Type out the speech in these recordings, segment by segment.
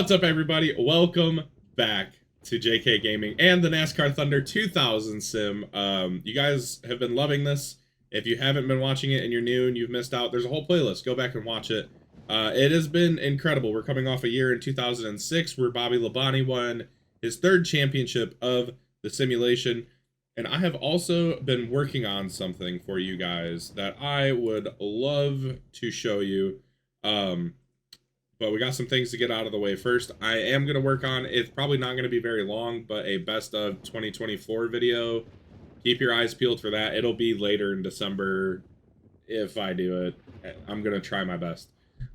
What's up, everybody? Welcome back to JK Gaming and the NASCAR Thunder 2000 sim. You guys have been loving this. If you haven't been watching it and you're new and you've missed out, there's a whole playlist. Go back and watch it. It has been incredible. We're coming off a year in 2006 where Bobby Labonte won his third championship of the simulation. And I have also been working on something for you guys that I would love to show you. But we got some things to get out of the way first. I am going to work on, it's probably not going to be very long, but a best of 2024 video. Keep your eyes peeled for that. It'll be later in December if I do it. I'm going to try my best.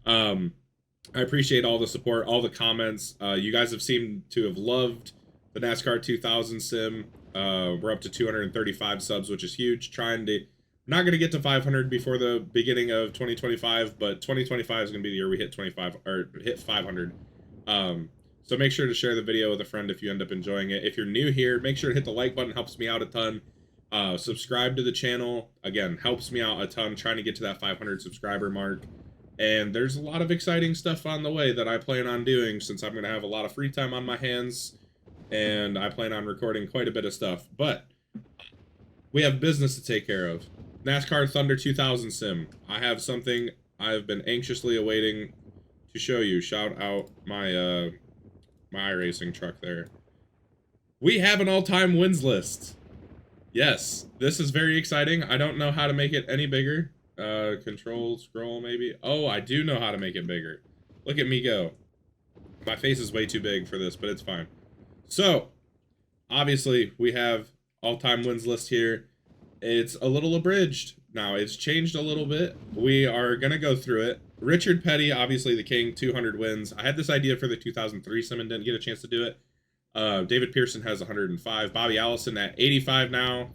I appreciate all the support, all the comments. You guys have seemed to have loved the NASCAR 2000 sim. We're up to 235 subs, which is huge. Not going to get to 500 before the beginning of 2025, but 2025 is going to be the year we hit 500. So make sure to share the video with a friend if you end up enjoying it. If you're new here, make sure to hit the like button. Helps me out a ton. Subscribe to the channel. Again, helps me out a ton trying to get to that 500 subscriber mark. And there's a lot of exciting stuff on the way that I plan on doing since I'm going to have a lot of free time on my hands. And I plan on recording quite a bit of stuff. But we have business to take care of. NASCAR Thunder 2000 sim. I have something I've been anxiously awaiting to show you. Shout out my my iRacing truck there. We have an all-time wins list. Yes, this is very exciting. I don't know how to make it any bigger. Control, scroll maybe. Oh, I do know how to make it bigger. Look at me go. My face is way too big for this, but it's fine. So, obviously, we have all-time wins list here. It's a little abridged now. It's changed a little bit. We are going to go through it. Richard Petty, obviously the king, 200 wins. I had this idea for the 2003 sim and didn't get a chance to do it. David Pearson has 105. Bobby Allison at 85 now.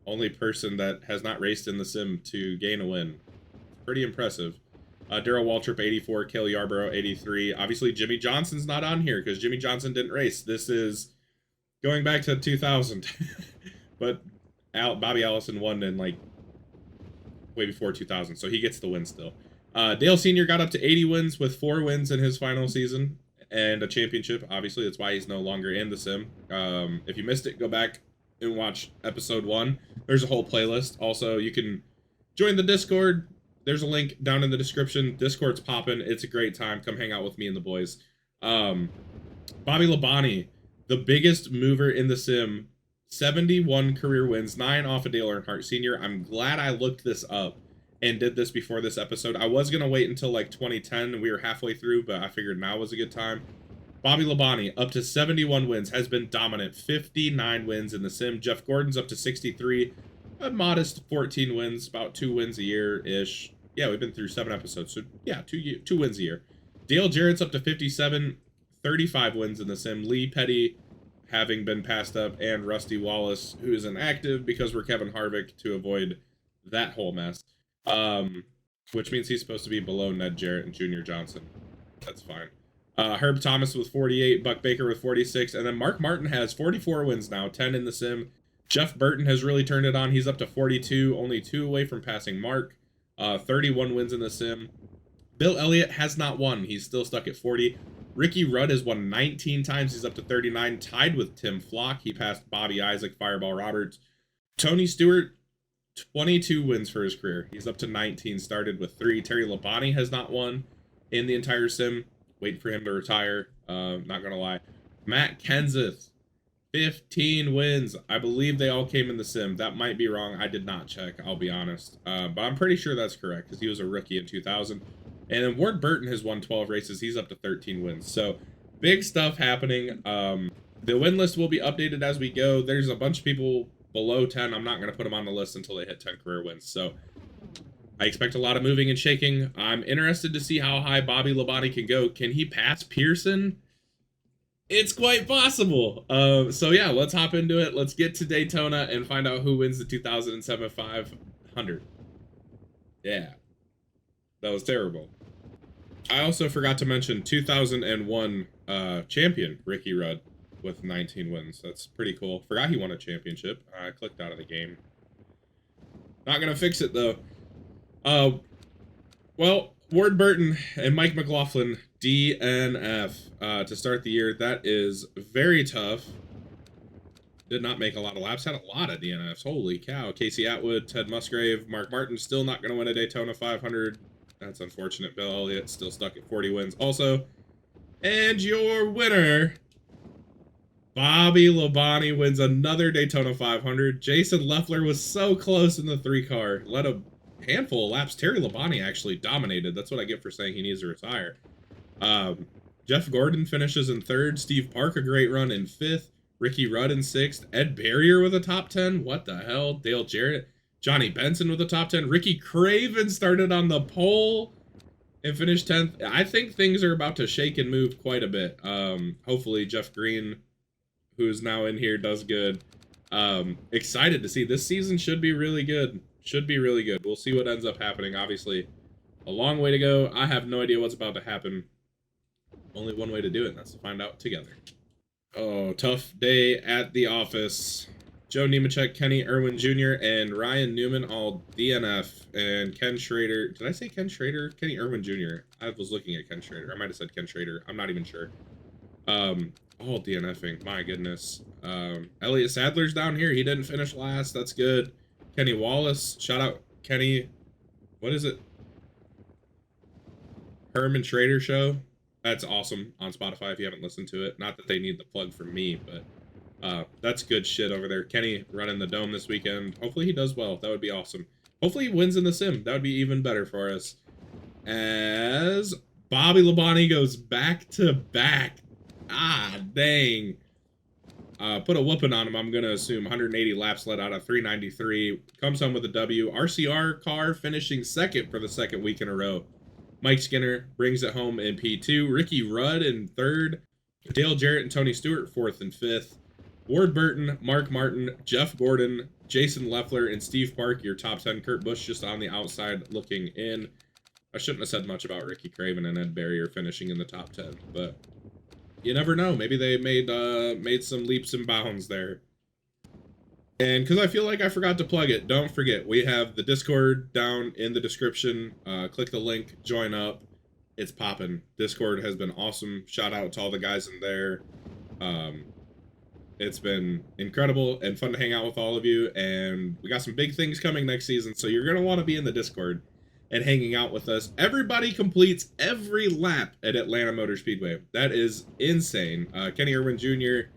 Only person that has not raced in the sim to gain a win. Pretty impressive. Darrell Waltrip, 84. Cale Yarborough, 83. Obviously, Jimmy Johnson's not on here because Jimmy Johnson didn't race. This is going back to 2000. But Bobby Allison won in like way before 2000, so he gets the win still. Dale Sr. got up to 80 wins with 4 wins in his final season and a championship. Obviously, that's why he's no longer in the sim. If you missed it, go back and watch episode 1. There's a whole playlist. Also, you can join the Discord. There's a link down in the description. Discord's popping. It's a great time. Come hang out with me and the boys. Bobby Labonte, the biggest mover in the sim. 71 career wins, 9 off of Dale Earnhardt Sr. I'm glad I looked this up and did this before this episode. I was going to wait until like 2010. We were halfway through, but I figured now was a good time. Bobby Labonte, up to 71 wins, has been dominant. 59 wins in the sim. Jeff Gordon's up to 63. A modest 14 wins, about 2 wins a year-ish. Yeah, we've been through 7 episodes, so yeah, 2 wins a year. Dale Jarrett's up to 57. 35 wins in the sim. Lee Petty, having been passed up, and Rusty Wallace, who is inactive because we're Kevin Harvick to avoid that whole mess. Which means he's supposed to be below Ned Jarrett and Junior Johnson. That's fine. Herb Thomas with 48, Buck Baker with 46, and then Mark Martin has 44 wins now, 10 in the sim. Jeff Burton has really turned it on. He's up to 42, only 2 away from passing Mark. 31 wins in the sim. Bill Elliott has not won. He's still stuck at 40. Ricky Rudd has won 19 times. He's up to 39, tied with Tim Flock. He passed Bobby Isaac, Fireball Roberts. Tony Stewart, 22 wins for his career. He's up to 19, started with 3. Terry Labonte has not won in the entire sim. Waiting for him to retire. Not going to lie. Matt Kenseth, 15 wins. I believe they all came in the sim. That might be wrong. I did not check, I'll be honest. But I'm pretty sure that's correct because he was a rookie in 2000. And then Ward Burton has won 12 races. He's up to 13 wins. So, big stuff happening. The win list will be updated as we go. There's a bunch of people below 10. I'm not going to put them on the list until they hit 10 career wins. So, I expect a lot of moving and shaking. I'm interested to see how high Bobby Labonte can go. Can he pass Pearson? It's quite possible. So, yeah, let's hop into it. Let's get to Daytona and find out who wins the 2007 500. Yeah. That was terrible. I also forgot to mention 2001 champion Ricky Rudd with 19 wins. That's pretty cool. Forgot he won a championship. I clicked out of the game. Not going to fix it, though. Well, Ward Burton and Mike McLaughlin, DNF, to start the year. That is very tough. Did not make a lot of laps. Had a lot of DNFs. Holy cow. Casey Atwood, Ted Musgrave, Mark Martin still not going to win a Daytona 500. That's unfortunate. Bill Elliott still stuck at 40 wins also. And your winner, Bobby Labonte, wins another Daytona 500. Jason Leffler was so close in the 3-car. Led a handful of laps. Terry Labonte actually dominated. That's what I get for saying he needs to retire. Jeff Gordon finishes in 3rd. Steve Park, a great run in 5th. Ricky Rudd in 6th. Ed Barrier with a top 10. What the hell? Dale Jarrett. Johnny Benson with a top 10. Ricky Craven started on the pole and finished 10th. I think things are about to shake and move quite a bit. Hopefully Jeff Green, who's now in here, does good. Excited to see. This season should be really good. Should be really good. We'll see what ends up happening. Obviously, a long way to go. I have no idea what's about to happen. Only one way to do it, and that's to find out together. Oh, tough day at the office. Joe Nemechek, Kenny Irwin Jr., and Ryan Newman all DNF. And Ken Schrader. Did I say Ken Schrader? Kenny Irwin Jr. I was looking at Ken Schrader. I might have said Ken Schrader. I'm not even sure. All DNFing. My goodness. Elliott Sadler's down here. He didn't finish last. That's good. Kenny Wallace. Shout out Kenny. What is it? Herman Schrader Show. That's awesome on Spotify if you haven't listened to it. Not that they need the plug from me, but that's good shit over there. Kenny running the Dome this weekend. Hopefully he does well. That would be awesome. Hopefully he wins in the sim. That would be even better for us. As Bobby Labonte goes back to back. Ah, dang. Put a whooping on him, I'm going to assume. 180 laps led out of 393. Comes home with a W. RCR car finishing 2nd for the 2nd week in a row. Mike Skinner brings it home in P2. Ricky Rudd in 3rd. Dale Jarrett and Tony Stewart 4th and 5th. Ward Burton, Mark Martin, Jeff Gordon, Jason Leffler, and Steve Park, your top 10. Kurt Busch just on the outside looking in. I shouldn't have said much about Ricky Craven and Ed Barrier finishing in the top 10, but you never know. Maybe they made some leaps and bounds there. And because I feel like I forgot to plug it, don't forget, we have the Discord down in the description. Click the link, join up. It's popping. Discord has been awesome. Shout out to all the guys in there. It's been incredible and fun to hang out with all of you. And we got some big things coming next season, so you're going to want to be in the Discord and hanging out with us. Everybody completes every lap at Atlanta Motor Speedway. That is insane. Kenny Irwin Jr.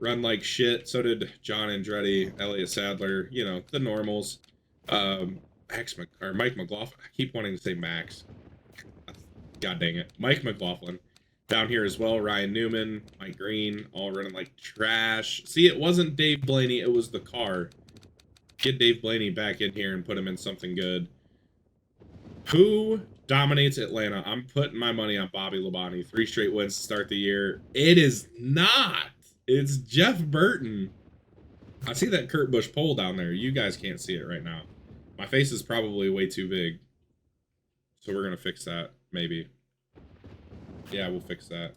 run like shit. So did John Andretti, Elliott Sadler, you know, the normals. Mike McLaughlin. I keep wanting to say Max. God dang it. Mike McLaughlin. Down here as well, Ryan Newman, Mike Green, all running like trash. See, it wasn't Dave Blaney, it was the car. Get Dave Blaney back in here and put him in something good. Who dominates Atlanta? I'm putting my money on Bobby Labonte. 3 straight wins to start the year. It is not. It's Jeff Burton. I see that Kurt Busch pole down there. You guys can't see it right now. My face is probably way too big. So we're going to fix that, maybe. Yeah, we'll fix that.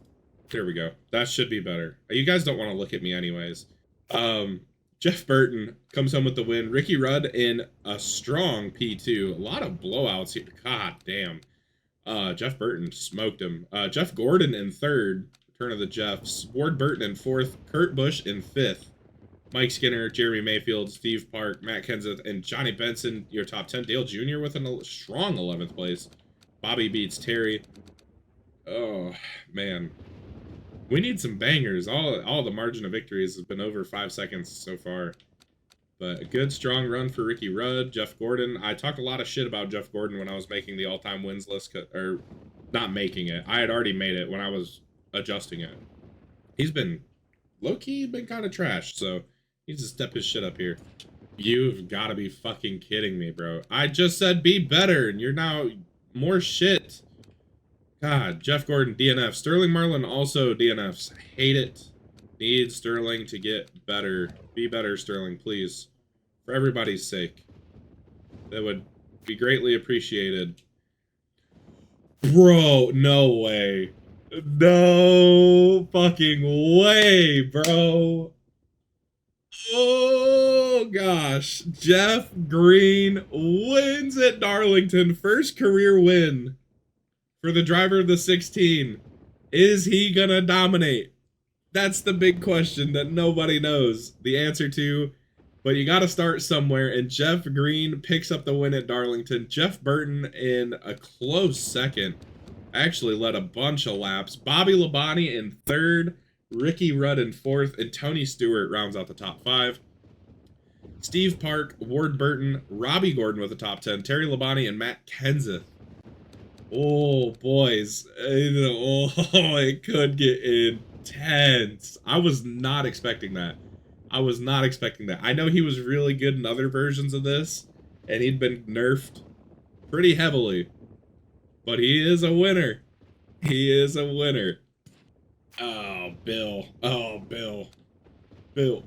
There we go. That should be better. You guys don't want to look at me anyways. Jeff Burton comes home with the win. Ricky Rudd in a strong P2. A lot of blowouts here. God damn. Jeff Burton smoked him. Jeff Gordon in 3rd. Turn of the Jeffs. Ward Burton in 4th. Kurt Busch in 5th. Mike Skinner, Jeremy Mayfield, Steve Park, Matt Kenseth, and Johnny Benson, your top 10. Dale Jr. with a strong 11th place. Bobby beats Terry. Oh, man. We need some bangers. All the margin of victories has been over 5 seconds so far. But a good, strong run for Ricky Rudd. Jeff Gordon. I talked a lot of shit about Jeff Gordon when I was making the all-time wins list. Or, not making it. I had already made it when I was adjusting it. He's been, low-key, been kind of trashed. So, he needs to step his shit up here. You've got to be fucking kidding me, bro. I just said be better, and you're now more shit. God, Jeff Gordon, DNF. Sterling Marlin also DNFs. Hate it. Need Sterling to get better. Be better, Sterling, please. For everybody's sake. That would be greatly appreciated. Bro, no way. No fucking way, bro. Oh, gosh. Jeff Green wins at Darlington. First career win. for the driver of the 16. Is he gonna dominate? That's the big question that nobody knows the answer to. But you got to start somewhere, and Jeff Green picks up the win at Darlington. Jeff Burton in a close second. Actually led a bunch of laps. Bobby Labonte in third. Ricky Rudd in fourth. And Tony Stewart rounds out the top 5. Steve Park, Ward Burton, Robbie Gordon with the top 10. Terry Labonte and Matt Kenseth. Oh, boys. Oh, it could get intense. I was not expecting that. I know he was really good in other versions of this, and he'd been nerfed pretty heavily. But he is a winner. He is a winner. Oh, Bill. Oh, Bill. Bill.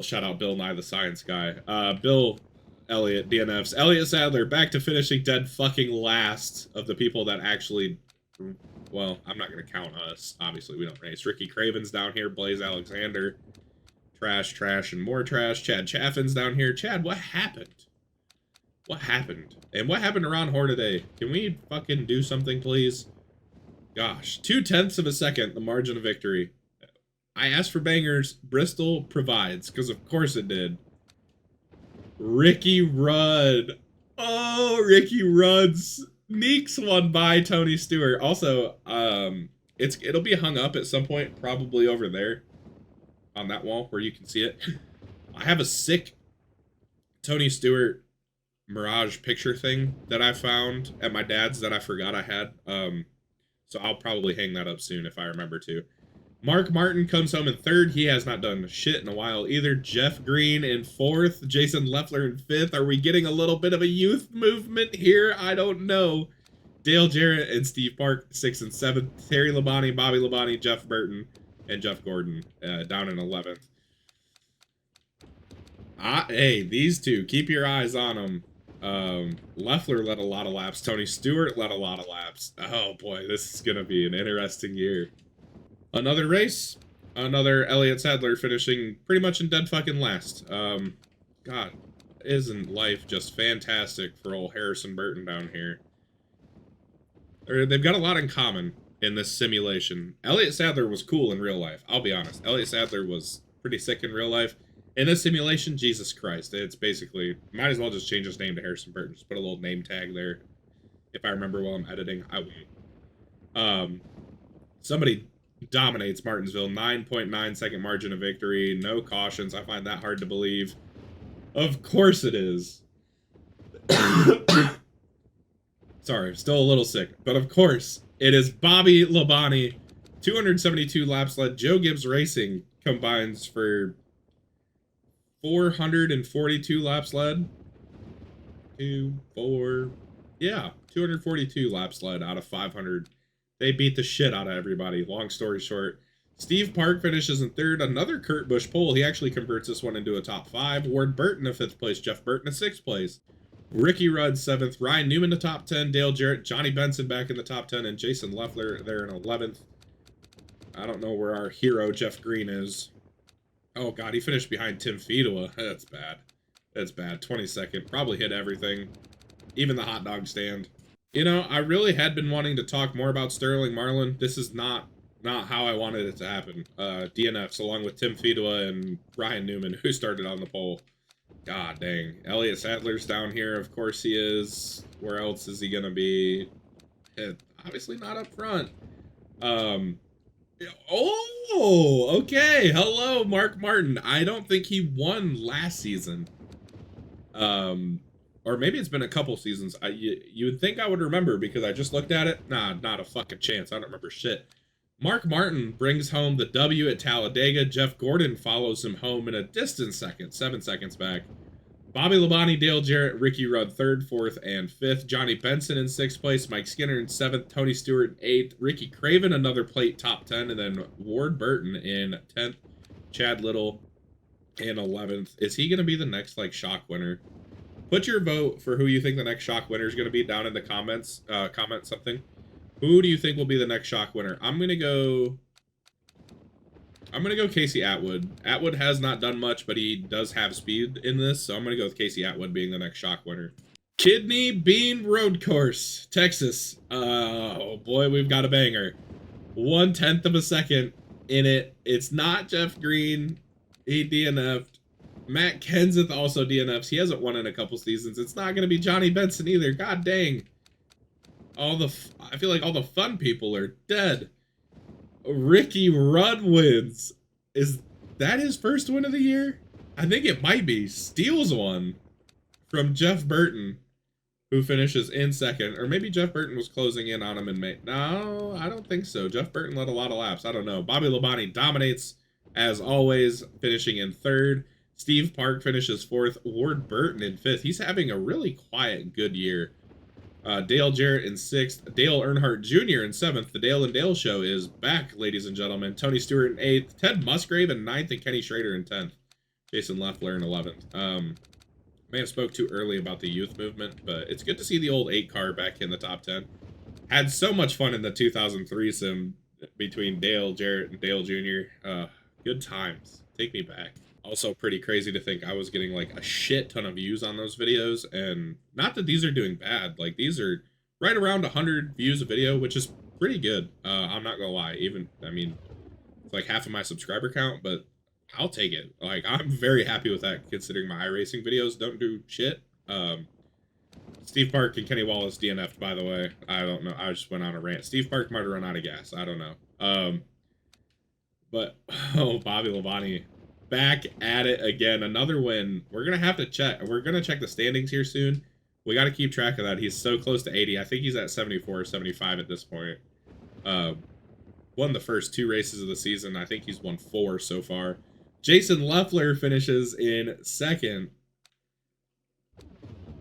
Shout out Bill Nye the Science Guy. Bill Elliott, DNFs. Elliott Sadler back to finishing dead fucking last of the people that actually... Well, I'm not going to count us. Obviously, we don't race. Ricky Craven's down here. Blaze Alexander. Trash, and more trash. Chad Chaffin's down here. Chad, what happened? What happened? And what happened to Ron Hornaday? Can we fucking do something, please? Gosh. 0.2 of a second, the margin of victory. I asked for bangers. Bristol provides, because of course it did. Ricky Rudd. Oh, Ricky Rudd sneaks one by Tony Stewart. Also, it'll be hung up at some point, probably over there. On that wall where you can see it. I have a sick Tony Stewart Mirage picture thing that I found at my dad's that I forgot I had. So I'll probably hang that up soon if I remember to. Mark Martin comes home in third. He has not done shit in a while either. Jeff Green in fourth. Jason Leffler in fifth. Are we getting a little bit of a youth movement here? I don't know. Dale Jarrett and Steve Park, 6th and 7th. Terry Labonte, Bobby Labonte, Jeff Burton, and Jeff Gordon down in 11th. Hey, these two, keep your eyes on them. Leffler led a lot of laps. Tony Stewart led a lot of laps. Oh boy, this is going to be an interesting year. Another race. Another Elliott Sadler finishing pretty much in dead fucking last. God, isn't life just fantastic for old Harrison Burton down here? They've got a lot in common in this simulation. Elliott Sadler was cool in real life. I'll be honest. Elliott Sadler was pretty sick in real life. In this simulation, Jesus Christ. It's basically, might as well just change his name to Harrison Burton. Just put a little name tag there. If I remember while I'm editing, I won't. Somebody dominates Martinsville. 9.9 second margin of victory. No cautions. I find that hard to believe. Of course it is. Sorry, still a little sick. But of course, it is Bobby Labonte. 272 laps led. Joe Gibbs Racing combines for 442 laps led. 242 laps led out of 500. They beat the shit out of everybody. Long story short. Steve Park finishes in third. Another Kurt Busch pole. He actually converts this one into a top 5. Ward Burton in 5th place. Jeff Burton in 6th place. Ricky Rudd 7th. Ryan Newman the top 10. Dale Jarrett. Johnny Benson back in the top 10. And Jason Leffler there in 11th. I don't know where our hero Jeff Green is. Oh god, he finished behind Tim Fedua. That's bad. That's bad. 22nd. Probably hit everything. Even the hot dog stand. You know, I really had been wanting to talk more about Sterling Marlin. This is not how I wanted it to happen. DNFs along with Tim Fedua and Ryan Newman, who started on the pole. God dang. Elliott Sadler's down here. Of course he is. Where else is he going to be? Obviously not up front. Oh, okay. Hello, Mark Martin. I don't think he won last season. Or maybe it's been a couple seasons. You would think I would remember because I just looked at it. Nah, not a fucking chance. I don't remember shit. Mark Martin brings home the W at Talladega. Jeff Gordon follows him home in a distant second, 7 seconds back. Bobby Labonte, Dale Jarrett, Ricky Rudd 3rd, 4th, and 5th. Johnny Benson in 6th place. Mike Skinner in 7th. Tony Stewart in 8th. Ricky Craven, another plate top 10. And then Ward Burton in 10th. Chad Little in 11th. Is he going to be the next, like, shock winner? Put your vote for who you think the next shock winner is going to be down in the comments. Comment something. Who do you think will be the next shock winner? I'm going to go Casey Atwood. Atwood has not done much, but he does have speed in this, so I'm going to go with Casey Atwood being the next shock winner. Kidney Bean Road Course, Texas. Oh boy, we've got a banger. 1/10 of a second in it. It's not Jeff Green. He DNF'd. Matt Kenseth also DNFs. He hasn't won in a couple seasons. It's not going to be Johnny Benson either. God dang. I feel like all the fun people are dead. Ricky Rudd wins. Is that his first win of the year? I think it might be. Steals one from Jeff Burton, who finishes in second. Or maybe Jeff Burton was closing in on him in May. No, I don't think so. Jeff Burton led a lot of laps. I don't know. Bobby Labonte dominates, as always, finishing in third. Steve Park finishes fourth. Ward Burton in fifth. He's having a really quiet, good year. Dale Jarrett in sixth. Dale Earnhardt Jr. in seventh. The Dale and Dale Show is back, ladies and gentlemen. Tony Stewart in eighth. Ted Musgrave in ninth. And Kenny Schrader in 10th. Jason Leffler in 11th. May have spoke too early about the youth movement, but it's good to see the old 8 car back in the top 10. Had so much fun in the 2003 sim between Dale Jarrett and Dale Jr. Good times. Take me back. Also pretty crazy to think I was getting like a shit ton of views on those videos, and not that these are doing bad. Like, these are right around 100 views a video, which is pretty good. I'm not gonna lie. I mean, it's like half of my subscriber count, but I'll take it. Like, I'm very happy with that, considering my iRacing videos don't do shit. Steve Park and Kenny Wallace DNF'd, by the way. I don't know. I just went on a rant. Steve Park might have run out of gas. I don't know. But, oh, Bobby Labonte back at it again. Another win. We're going to have to check. We're going to check the standings here soon. We got to keep track of that. He's so close to 80. I think he's at 74 or 75 at this point. Won the first 2 races of the season. I think he's won 4 so far. Jason Leffler finishes in second.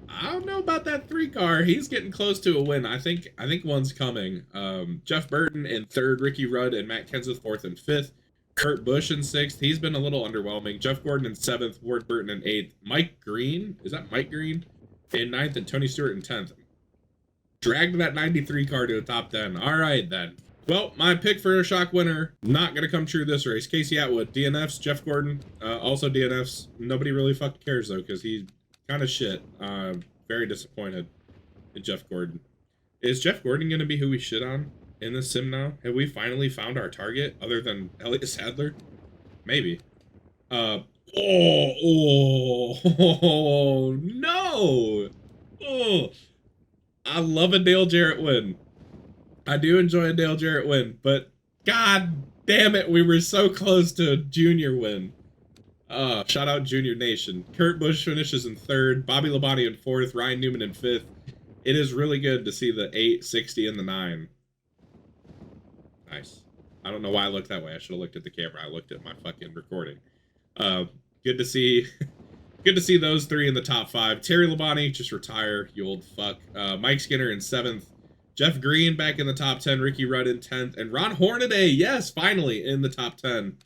I don't know about that 3 car. He's getting close to a win. I think one's coming. Jeff Burton in third. Ricky Rudd and Matt Kenseth fourth and fifth. Kurt Busch in sixth. He's been a little underwhelming. Jeff Gordon in seventh. Ward Burton in eighth. Mike Green, is that Mike Green? In ninth, and Tony Stewart in 10th. Dragged that 93 car to the top 10. All right, then. Well, my pick for a shock winner, not going to come true this race. Casey Atwood, DNFs. Jeff Gordon, also DNFs. Nobody really fucking cares, though, because he's kind of shit. Very disappointed in Jeff Gordon. Is Jeff Gordon going to be who we shit on in this sim now? Have we finally found our target, other than Elliott Sadler? Maybe. Oh, no! Oh, I love a Dale Jarrett win. I do enjoy a Dale Jarrett win, but god damn it, we were so close to a Junior win. Shout out Junior Nation. Kurt Busch finishes in third, Bobby Labonte in fourth, Ryan Newman in fifth. It is really good to see the 8, 60, and the 9. Nice. I don't know why I looked that way. I should have looked at the camera. I looked at my fucking recording. Good to see good to see those 3 in the top 5. Terry Labonte, just retire, you old fuck. Mike Skinner in 7th. Jeff Green back in the top 10. Ricky Rudd in 10th. And Ron Hornaday, yes, finally in the top 10.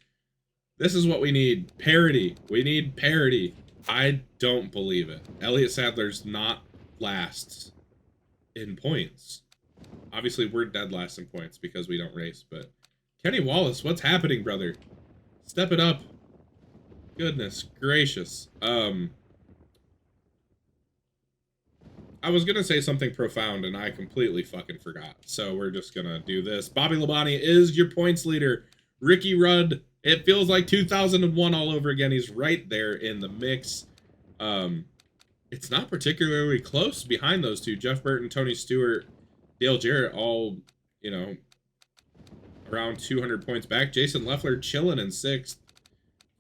This is what we need. Parity. We need parity. I don't believe it. Elliott Sadler's not last in points. Obviously, we're dead last in points because we don't race, but Kenny Wallace, what's happening, brother? Step it up. Goodness gracious. I was going to say something profound, and I completely fucking forgot. So we're just going to do this. Bobby Labonte is your points leader. Ricky Rudd, it feels like 2001 all over again. He's right there in the mix. It's not particularly close behind those two. Jeff Burton, Tony Stewart, Dale Jarrett, all, you know, around 200 points back. Jason Leffler chilling in 6th.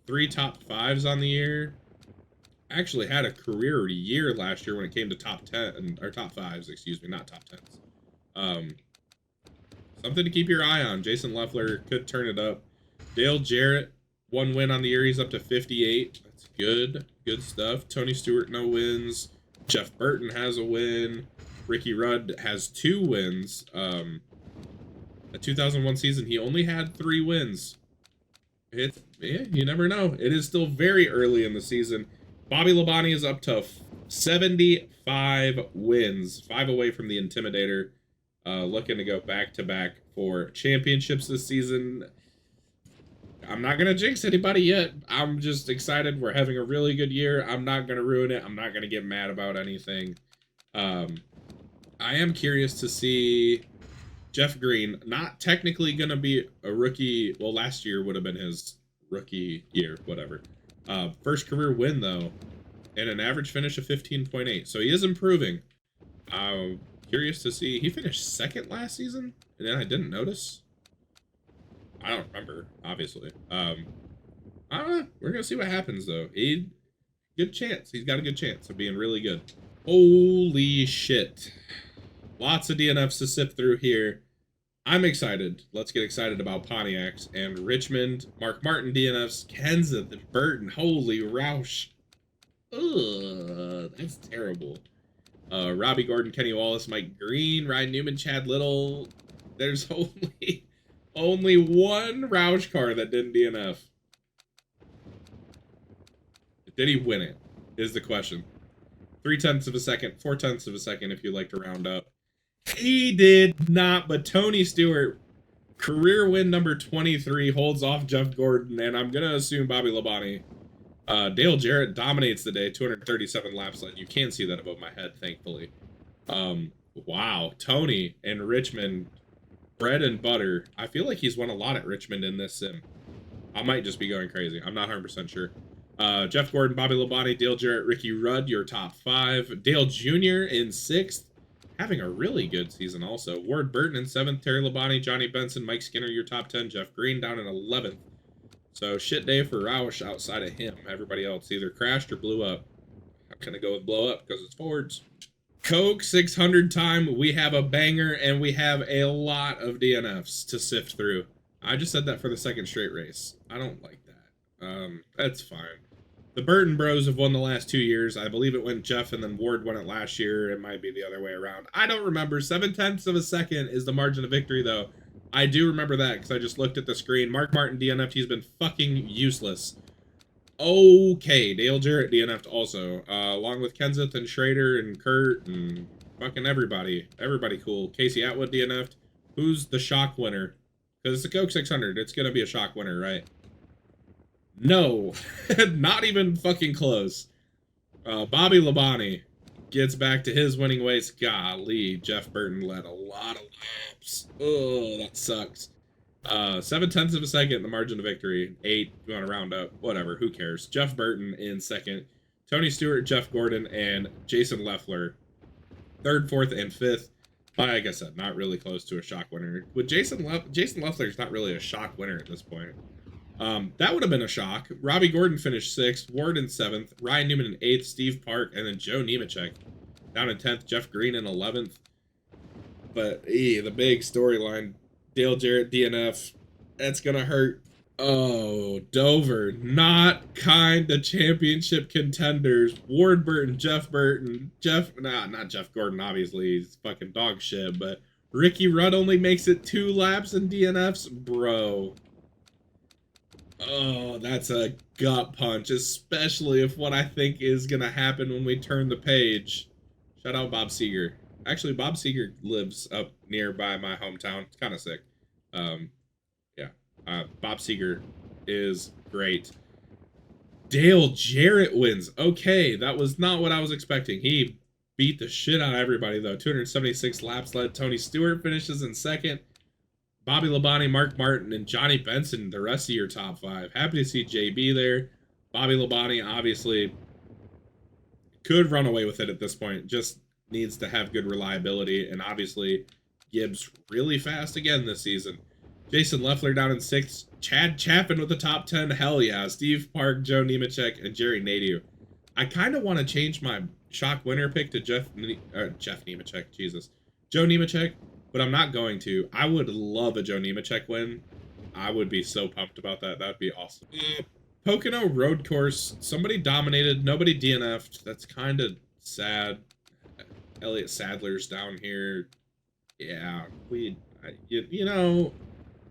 3 top 5s on the year. Actually had a career year last year when it came to top 10 or top 5s, excuse me, not top 10s. Something to keep your eye on. Jason Leffler could turn it up. Dale Jarrett, 1 win on the year. He's up to 58. That's good. Good stuff. Tony Stewart, no wins. Jeff Burton has a win. Ricky Rudd has 2 wins. The 2001 season, he only had 3 wins. Yeah, you never know. It is still very early in the season. Bobby Labonte is up to 75 wins, 5 away from the Intimidator. Looking to go back-to-back for championships this season. I'm not going to jinx anybody yet. I'm just excited. We're having a really good year. I'm not going to ruin it. I'm not going to get mad about anything. I am curious to see Jeff Green, not technically going to be a rookie. Well, last year would have been his rookie year, whatever. First career win, though, and an average finish of 15.8. So he is improving. I'm curious to see. He finished second last season, and then I didn't notice. I don't remember, obviously. I don't know. We're going to see what happens, though. Good chance. He's got a good chance of being really good. Holy shit. Lots of DNFs to sift through here. I'm excited. Let's get excited about Pontiacs and Richmond. Mark Martin DNFs. Kenseth and Burton. Holy Roush. Ugh, that's terrible. Robbie Gordon, Kenny Wallace, Mike Green, Ryan Newman, Chad Little. There's only one Roush car that didn't DNF. Did he win it? Is the question. 0.3 of a second, 0.4 of a second if you like to round up. He did not, but Tony Stewart, career win number 23, holds off Jeff Gordon, and I'm going to assume Bobby Labonte. Dale Jarrett dominates the day, 237 laps led. You can see that above my head, thankfully. Wow, Tony and Richmond, bread and butter. I feel like he's won a lot at Richmond in this sim. I might just be going crazy. I'm not 100% sure. Jeff Gordon, Bobby Labonte, Dale Jarrett, Ricky Rudd, your top 5. Dale Jr. in 6th. Having a really good season also. Ward Burton in 7th. Terry Labonte, Johnny Benson, Mike Skinner, your top 10. Jeff Green down in 11th. So shit day for Roush outside of him. Everybody else either crashed or blew up. I'm going to go with blow up because it's Fords. Coke 600 time. We have a banger and we have a lot of DNFs to sift through. I just said that for the second straight race. I don't like that. That's fine. The Burton Bros have won the last 2 years. I believe it went Jeff and then Ward won it last year. It might be the other way around. I don't remember. 0.7 of a second is the margin of victory, though. I do remember that because I just looked at the screen. Mark Martin DNF'd. He's been fucking useless. Okay, Dale Jarrett DNF'd also. Along with Kenseth and Schrader and Kurt and fucking everybody. Everybody cool. Casey Atwood DNF'd. Who's the shock winner? Because it's the Coke 600. It's going to be a shock winner, right? No, not even fucking close. Bobby Labonte gets back to his winning ways. Golly, Jeff Burton led a lot of laps. Oh, that sucks. 0.7 of a second, the margin of victory. 8, you want to round up, whatever, who cares. Jeff Burton in 2nd. Tony Stewart, Jeff Gordon, and Jason Leffler. 3rd, 4th, and 5th. Like I said, not really close to a shock winner. With Jason Leffler's not really a shock winner at this point. That would have been a shock. Robbie Gordon finished 6th, Ward in 7th, Ryan Newman in 8th, Steve Park, and then Joe Nemechek down in 10th, Jeff Green in 11th. But, the big storyline, Dale Jarrett DNF, that's gonna hurt. Oh, Dover, not kind of championship contenders. Ward Burton, Jeff Burton, not Jeff Gordon, obviously, he's fucking dog shit, but Ricky Rudd only makes it 2 laps in DNFs? Bro. Oh, that's a gut punch, especially if what I think is going to happen when we turn the page. Shout out Bob Seeger. Actually, Bob Seeger lives up nearby my hometown. It's kind of sick. Bob Seeger is great. Dale Jarrett wins. Okay, that was not what I was expecting. He beat the shit out of everybody, though. 276 laps led. Tony Stewart finishes in 2nd. Bobby Labonte, Mark Martin, and Johnny Benson, the rest of your top 5. Happy to see JB there. Bobby Labonte, obviously, could run away with it at this point. Just needs to have good reliability. And obviously, Gibbs really fast again this season. Jason Leffler down in 6th. Chad Chaffin with the top 10. Hell yeah. Steve Park, Joe Nemechek, and Jerry Nadeau. I kind of want to change my shock winner pick to Jeff Nemechek. Jesus. Joe Nemechek. But I'm not going to. I would love a Joe Nemechek win. I would be so pumped about that. That would be awesome. Pocono Road Course. Somebody dominated. Nobody DNF'd. That's kind of sad. Elliott Sadler's down here. Yeah. You know,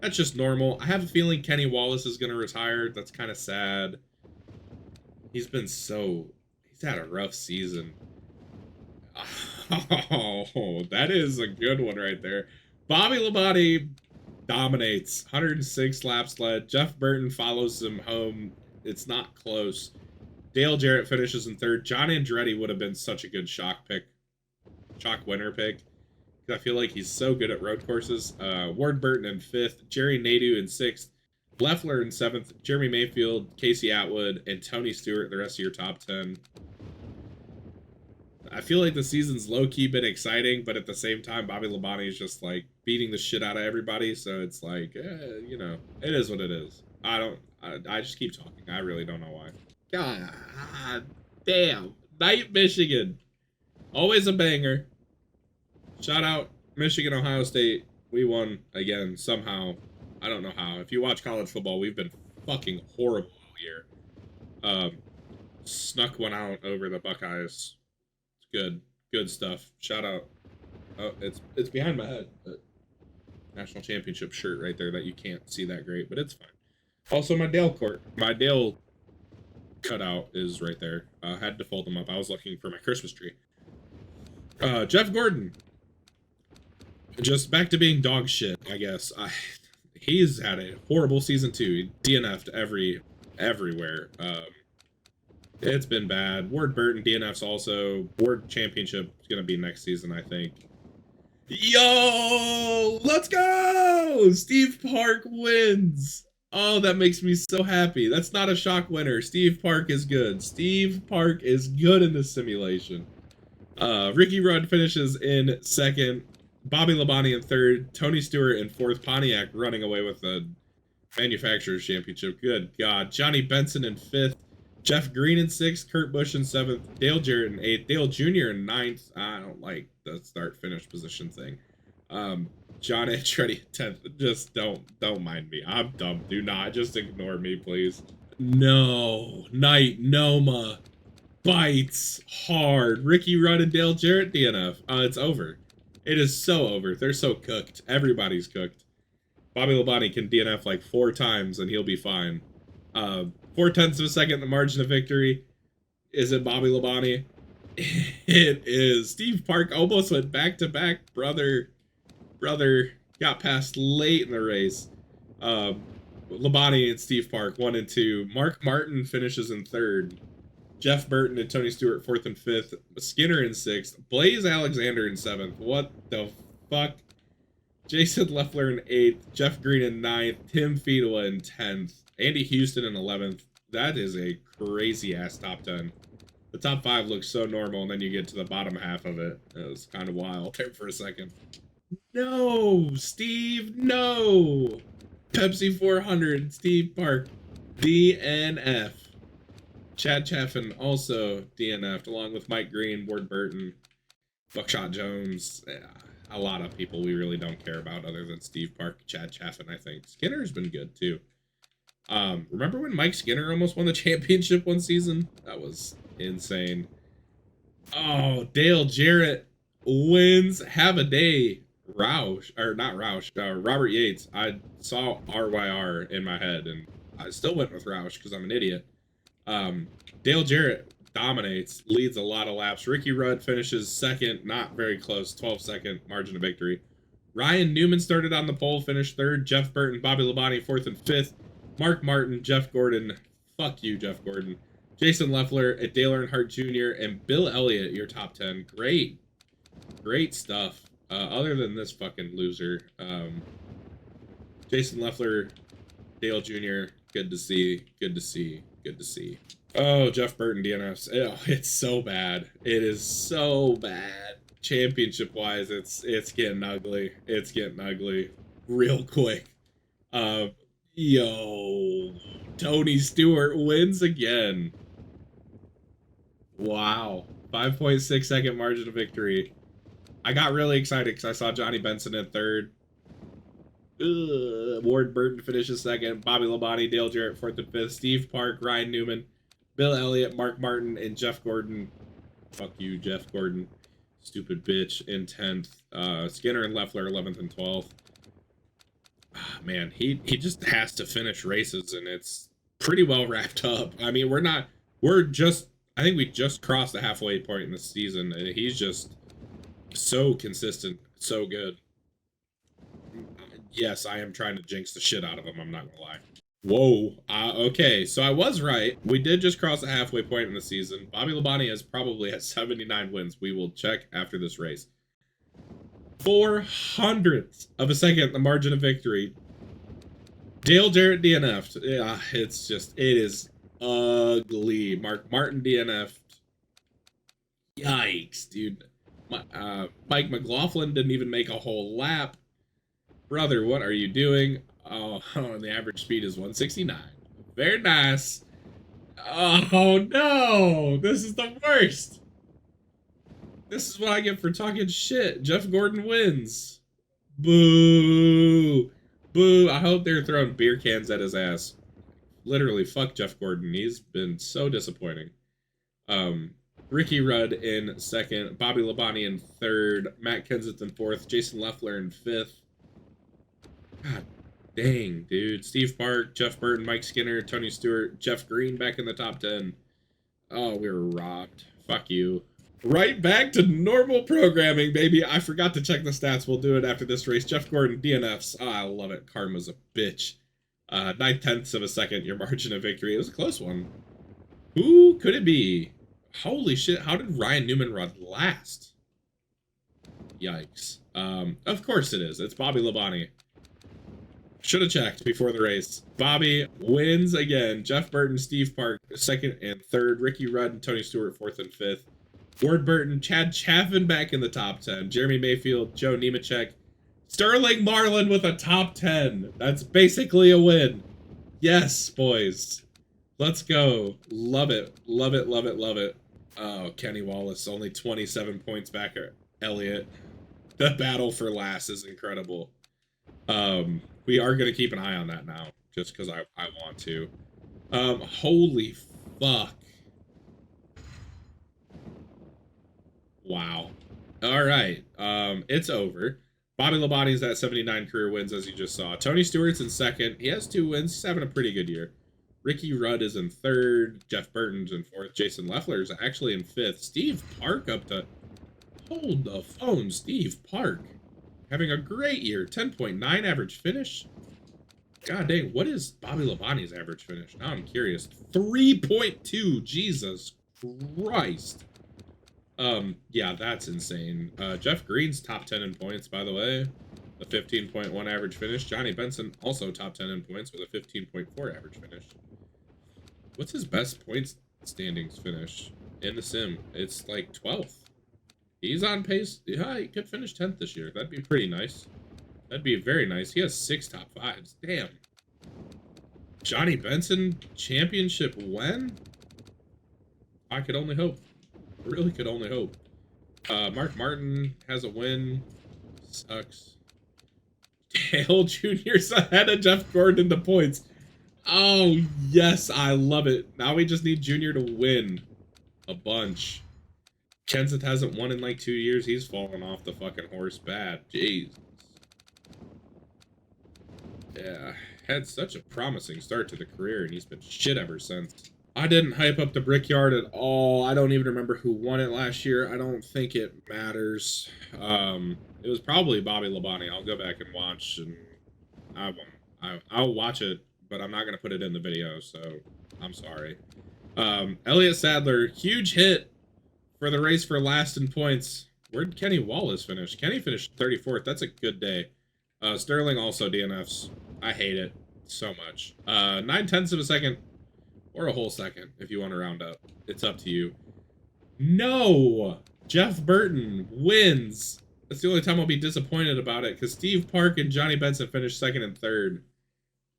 that's just normal. I have a feeling Kenny Wallace is going to retire. That's kind of sad. He's had a rough season. Oh, that is a good one right there. Bobby Labonte dominates. 106 laps led. Jeff Burton follows him home. It's not close. Dale Jarrett finishes in 3rd. John Andretti would have been such a good shock pick. shock winner pick. I feel like he's so good at road courses. Ward Burton in 5th, Jerry Nadeau in 6th, Leffler in 7th, Jeremy Mayfield, Casey Atwood, and Tony Stewart, the rest of your top 10. I feel like the season's low-key been exciting, but at the same time, Bobby Labonte is just, like, beating the shit out of everybody, so it's like, you know, it is what it is. I just keep talking. I really don't know why. God damn. Night Michigan. Always a banger. Shout out Michigan, Ohio State. We won again somehow. I don't know how. If you watch college football, we've been fucking horrible all year. Snuck one out over the Buckeyes. It's good. Good stuff. Shout out. Oh, it's behind my head. National championship shirt right there that you can't see that great, but it's fine. Also, my Dale cutout is right there. Had to fold them up. I was looking for my Christmas tree. Jeff Gordon. Just back to being dog shit, I guess. He's had a horrible season too. DNF'd everywhere. It's been bad. Ward Burton DNFs also. Ward Championship is gonna be next season, I think. Yo, let's go! Steve Park wins. Oh, that makes me so happy. That's not a shock winner. Steve Park is good. Steve Park is good in this simulation. Ricky Rudd finishes in 2nd. Bobby Labonte in 3rd. Tony Stewart in 4th. Pontiac running away with the Manufacturers Championship. Good God. Johnny Benson in 5th. Jeff Green in 6th. Kurt Busch in 7th. Dale Jarrett in 8th. Dale Jr. in 9th. I don't like the start-finish position thing. John Andretti 10th. Just don't mind me. I'm dumb. Do not. Just ignore me, please. No. Night Noma bites hard. Ricky Rudd and Dale Jarrett DNF. It's over. It is so over. They're so cooked. Everybody's cooked. Bobby Labonte can DNF like 4 times and he'll be fine. 4/10 of a second, the margin of victory. Is it Bobby Labonte? It is. Steve Park almost went back-to-back. Brother got past late in the race. Labonte and Steve Park 1 and 2. Mark Martin finishes in 3rd. Jeff Burton and Tony Stewart 4th and 5th. Skinner in 6th. Blaze Alexander in 7th. What the fuck? Jason Leffler in 8th. Jeff Green in 9th. Tim Fedewa in 10th. Andy Houston in 11th. That is a crazy-ass top 10. The top 5 looks so normal, and then you get to the bottom half of it. It was kind of wild there for a second. No, Steve, no! Pepsi 400, Steve Park, DNF. Chad Chaffin also DNF'd, along with Mike Green, Ward Burton, Buckshot Jones. Yeah, a lot of people we really don't care about other than Steve Park, Chad Chaffin, I think. Skinner's been good, too. Remember when Mike Skinner almost won the championship one season? That was insane. Oh, Dale Jarrett wins. Have a day. Robert Yates. I saw RYR in my head, and I still went with Roush because I'm an idiot. Dale Jarrett dominates, leads a lot of laps. Ricky Rudd finishes 2nd, not very close, 12-second margin of victory. Ryan Newman started on the pole, finished 3rd. Jeff Burton, Bobby Labonte 4th and 5th. Mark Martin, Jeff Gordon. Fuck you, Jeff Gordon. Jason Leffler, Dale Earnhardt Jr., and Bill Elliott, your top 10. Great stuff. Other than this fucking loser. Jason Leffler, Dale Jr., good to see. Oh, Jeff Burton DNFs. Oh, it's so bad. It is so bad. Championship-wise, it's getting ugly. It's getting ugly real quick. Yo, Tony Stewart wins again. Wow. 5.6-second margin of victory. I got really excited because I saw Johnny Benson in 3rd. Ward Burton finishes 2nd. Bobby Labonte, Dale Jarrett 4th and 5th. Steve Park, Ryan Newman, Bill Elliott, Mark Martin, and Jeff Gordon. Fuck you, Jeff Gordon. Stupid bitch in 10th. Skinner and Leffler 11th and 12th. Man, he just has to finish races, and it's pretty well wrapped up. I mean, I think we just crossed the halfway point in the season, and he's just so consistent, so good. Yes, I am trying to jinx the shit out of him, I'm not gonna lie. Whoa. Okay, so I was right. We did just cross the halfway point in the season. Bobby Labonte is probably at 79 wins. We will check after this race. 400th of a second, the margin of victory. Dale Jarrett DNF'd. Yeah, it is ugly. Mark Martin DNF'd. Yikes, dude. Mike McLaughlin didn't even make a whole lap. Brother, what are you doing? Oh, the average speed is 169. Very nice. Oh no, this is the worst. This is what I get for talking shit. Jeff Gordon wins. Boo. Boo. I hope they're throwing beer cans at his ass. Literally, fuck Jeff Gordon. He's been so disappointing. Ricky Rudd in second, Bobby Labonte in third, Matt Kenseth in fourth, Jason Leffler in fifth. God dang, dude. Steve Park, Jeff Burton, Mike Skinner, Tony Stewart, Jeff Green back in the top 10. Oh, we were robbed. Fuck you. Right back to normal programming, baby. I forgot to check the stats. We'll do it after this race. Jeff Gordon, DNFs. Oh, I love it. Karma's a bitch. 9/10 of a second, your margin of victory. It was a close one. Who could it be? Holy shit, how did Ryan Newman run last? Yikes. Of course it is. It's Bobby Labonte. Should have checked before the race. Bobby wins again. Jeff Burton, Steve Park, second and third. Ricky Rudd and Tony Stewart, fourth and fifth. Ward Burton, Chad Chaffin back in the top 10. Jeremy Mayfield, Joe Nemechek. Sterling Marlin with a top 10. That's basically a win. Yes, boys. Let's go. Love it. Love it, love it, love it. Oh, Kenny Wallace, only 27 points back at Elliott. The battle for last is incredible. We are going to keep an eye on that now, just because I want to. Holy fuck. Wow. All right. It's over. Bobby Labonte's at 79 career wins, as you just saw. Tony Stewart's in second. He has 2 wins. He's having a pretty good year. Ricky Rudd is in third. Jeff Burton's in fourth. Jason Leffler is actually in fifth. Steve Park up to... Hold the phone, Steve Park. Having a great year. 10.9 average finish. God dang, what is Bobby Labonte's average finish? Now I'm curious. 3.2. Jesus Christ. Yeah, that's insane. Jeff Green's top 10 in points, by the way. A 15.1 average finish. Johnny Benson also top 10 in points with a 15.4 average finish. What's his best points standings finish in the sim? It's like 12th. He's on pace. Yeah, he could finish 10th this year. That'd be pretty nice. That'd be very nice. He has 6 top 5s. Damn. Johnny Benson championship when? I could only hope. Really could only hope. Mark Martin has a win. Sucks. Dale Jr.'s ahead of Jeff Gordon in the points. Oh, yes, I love it. Now we just need Junior to win a bunch. Kenseth hasn't won in like 2 years. He's fallen off the fucking horse bad. Jeez. Yeah, had such a promising start to the career, and he's been shit ever since. I didn't hype up the Brickyard at all. I don't even remember who won it last year. I don't think it matters. It was probably Bobby Labonte. I'll go back and watch, and I'll watch it, but I'm not going to put it in the video, so I'm sorry. Elliott Sadler, huge hit for the race for last in points. Where'd Kenny Wallace finish? Kenny finished 34th. That's a good day. Sterling also DNFs. I hate it so much. 9/10 of a second, or a whole second, if you want to round up. It's up to you. No! Jeff Burton wins. That's the only time I'll be disappointed about it, because Steve Park and Johnny Benson finished second and third.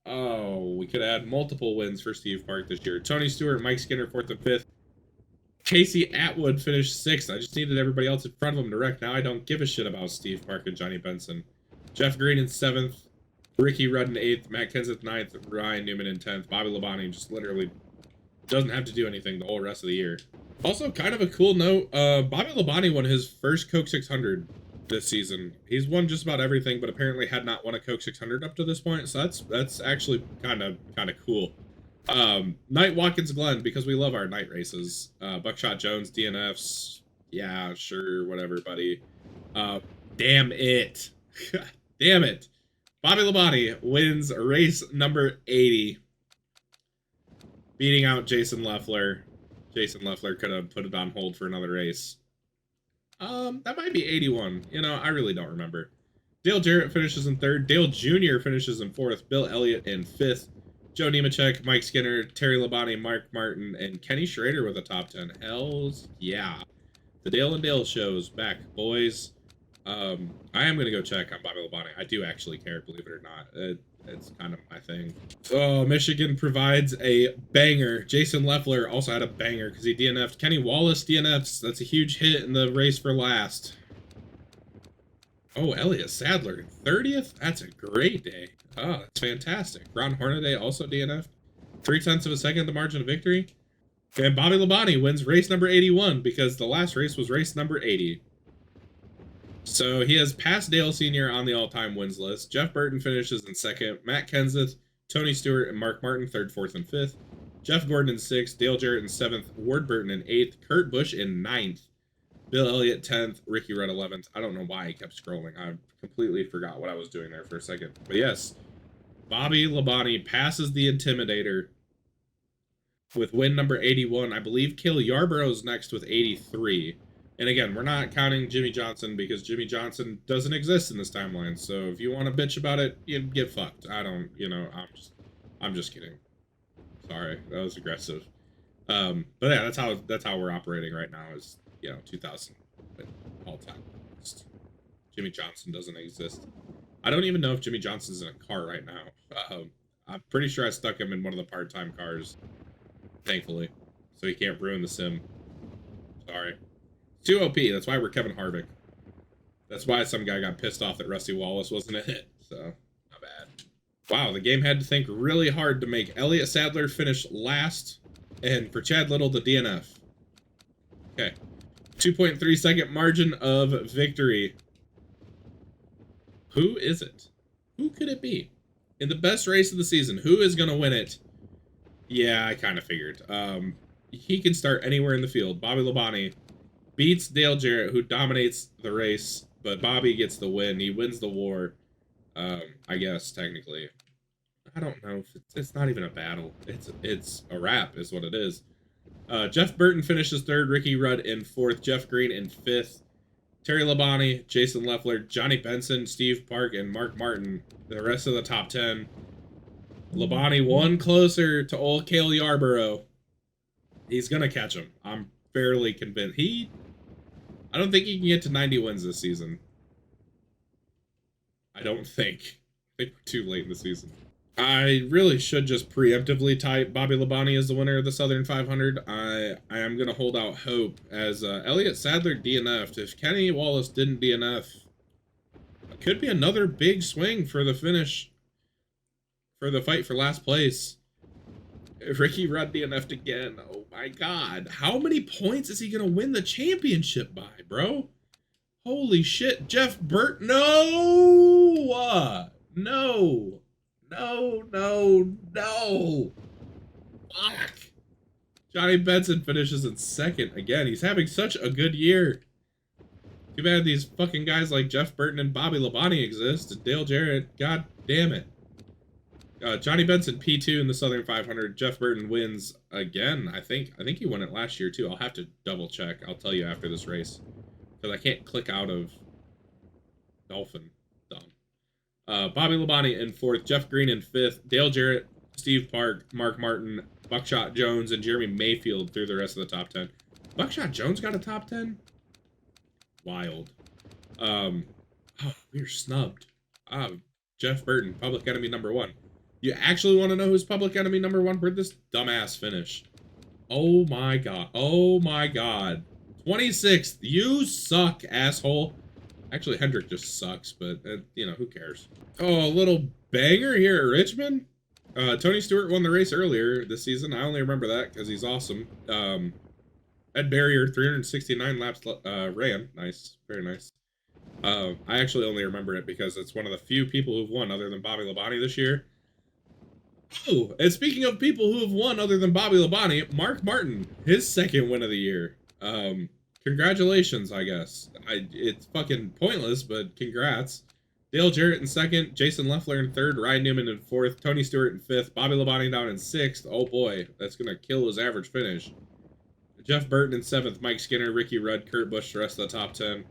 Oh, we could add multiple wins for Steve Park this year. Tony Stewart, Mike Skinner, 4th and 5th. Casey Atwood finished 6th. I just needed everybody else in front of him to wreck. Now I don't give a shit about Steve Park and Johnny Benson. Jeff Green in 7th. Ricky Rudd in 8th. Matt Kenseth 9th. Ryan Newman in 10th. Bobby Labonte just literally doesn't have to do anything the whole rest of the year. Also, kind of a cool note, Bobby Labonte won his first Coke 600 this season. He's won just about everything, but apparently had not won a Coke 600 up to this point, so that's actually kind of cool. Knight Watkins Glen, because we love our night races. Buckshot Jones, DNFs. Yeah, sure, whatever, buddy. Damn it. Damn it. Bobby Labonte wins race number 80. beating out Jason Leffler. Jason Leffler could have put it on hold for another race. That might be 81. You know, I really don't remember. Dale Jarrett finishes in third. Dale Jr. finishes in fourth. Bill Elliott in fifth. Joe Nemechek, Mike Skinner, Terry Labonte, Mark Martin, and Kenny Schrader with a top 10. Hells yeah. The Dale and Dale show's back, boys. I am going to go check on Bobby Labonte. I do actually care, believe it or not. It's kind of my thing. Oh, Michigan provides a banger. Jason Leffler also had a banger because he DNF'd. Kenny Wallace DNFs. That's a huge hit in the race for last. Oh, Elliott Sadler, 30th? That's a great day. Oh, that's fantastic. Ron Hornaday also DNF'd. 0.3 of a second, the margin of victory. And Bobby Labonte wins race number 81 because the last race was race number 80. So he has passed Dale Sr. on the all-time wins list. Jeff Burton finishes in second. Matt Kenseth, Tony Stewart, and Mark Martin, third, fourth, and fifth. Jeff Gordon in sixth. Dale Jarrett in seventh. Ward Burton in eighth. Kurt Busch in ninth. Bill Elliott 10th. Ricky Rudd 11th. I don't know why I kept scrolling. I completely forgot what I was doing there for a second. But yes, Bobby Labonte passes the Intimidator with win number 81. I believe Cale Yarborough's next with 83. And again, we're not counting Jimmy Johnson because Jimmy Johnson doesn't exist in this timeline. So if you want to bitch about it, you get fucked. I don't, you know, I'm just kidding. Sorry, that was aggressive. But yeah, that's how we're operating right now. Is, you know, 2000 all time. Jimmy Johnson doesn't exist. I don't even know if Jimmy Johnson's in a car right now. I'm pretty sure I stuck him in one of the part-time cars, thankfully, so he can't ruin the sim. Sorry. Too OP. That's why we're Kevin Harvick. That's why some guy got pissed off that Rusty Wallace wasn't in it. So, not bad. Wow, the game had to think really hard to make Elliott Sadler finish last and for Chad Little to DNF. Okay. 2.3 second margin of victory. Who is it? Who could it be? In the best race of the season, who is going to win it? Yeah, I kind of figured. He can start anywhere in the field. Bobby Labonte beats Dale Jarrett, who dominates the race, but Bobby gets the win. He wins the war, I guess, technically. I don't know if it's not even a battle. It's a wrap is what it is. Jeff Burton finishes third, Ricky Rudd in fourth, Jeff Green in fifth, Terry Labonte, Jason Leffler, Johnny Benson, Steve Park, and Mark Martin, the rest of the top 10. Labonte one closer to old Cale Yarborough. He's going to catch him. I'm fairly convinced. I don't think he can get to 90 wins this season. I don't think. I think we're too late in the season. I really should just preemptively type Bobby Labonte as the winner of the Southern 500. I am going to hold out hope as Elliott Sadler DNF'd. If Kenny Wallace didn't DNF, it could be another big swing for the finish, for the fight for last place. If Ricky Rudd DNF'd again, oh my god. How many points is he going to win the championship by, bro? Holy shit. Jeff Burt, no! No! No! Fuck! Johnny Benson finishes in second again. He's having such a good year. Too bad these fucking guys like Jeff Burton and Bobby Labonte exist. And Dale Jarrett, god damn it. Johnny Benson P2 in the Southern 500. Jeff Burton wins again. I think he won it last year too. I'll have to double check. I'll tell you after this race because I can't click out of Dolphin. Dumb. Bobby Labonte in fourth. Jeff Green in fifth. Dale Jarrett, Steve Park, Mark Martin, Buckshot Jones, and Jeremy Mayfield through the rest of the top 10. Buckshot Jones got a top 10. Wild. Oh, we were snubbed. Jeff Burton, public enemy number 1. You actually want to know who's public enemy number 1 for this dumbass finish? Oh my god. Oh my god. 26th. You suck, asshole. Actually, Hendrick just sucks, but, you know, who cares? Oh, a little banger here at Richmond. Tony Stewart won the race earlier this season. I only remember that because he's awesome. Ed Barrier, 369 laps ran. Nice. Very nice. I actually only remember it because it's one of the few people who've won other than Bobby Labonte this year. Oh, and speaking of people who have won other than Bobby Labonte, Mark Martin, his second win of the year. Congratulations, I guess. It's fucking pointless, but congrats. Dale Jarrett in second, Jason Leffler in third, Ryan Newman in fourth, Tony Stewart in fifth, Bobby Labonte down in sixth. Oh boy, that's gonna kill his average finish. Jeff Burton in seventh, Mike Skinner, Ricky Rudd, Kurt Busch, the rest of the top 10.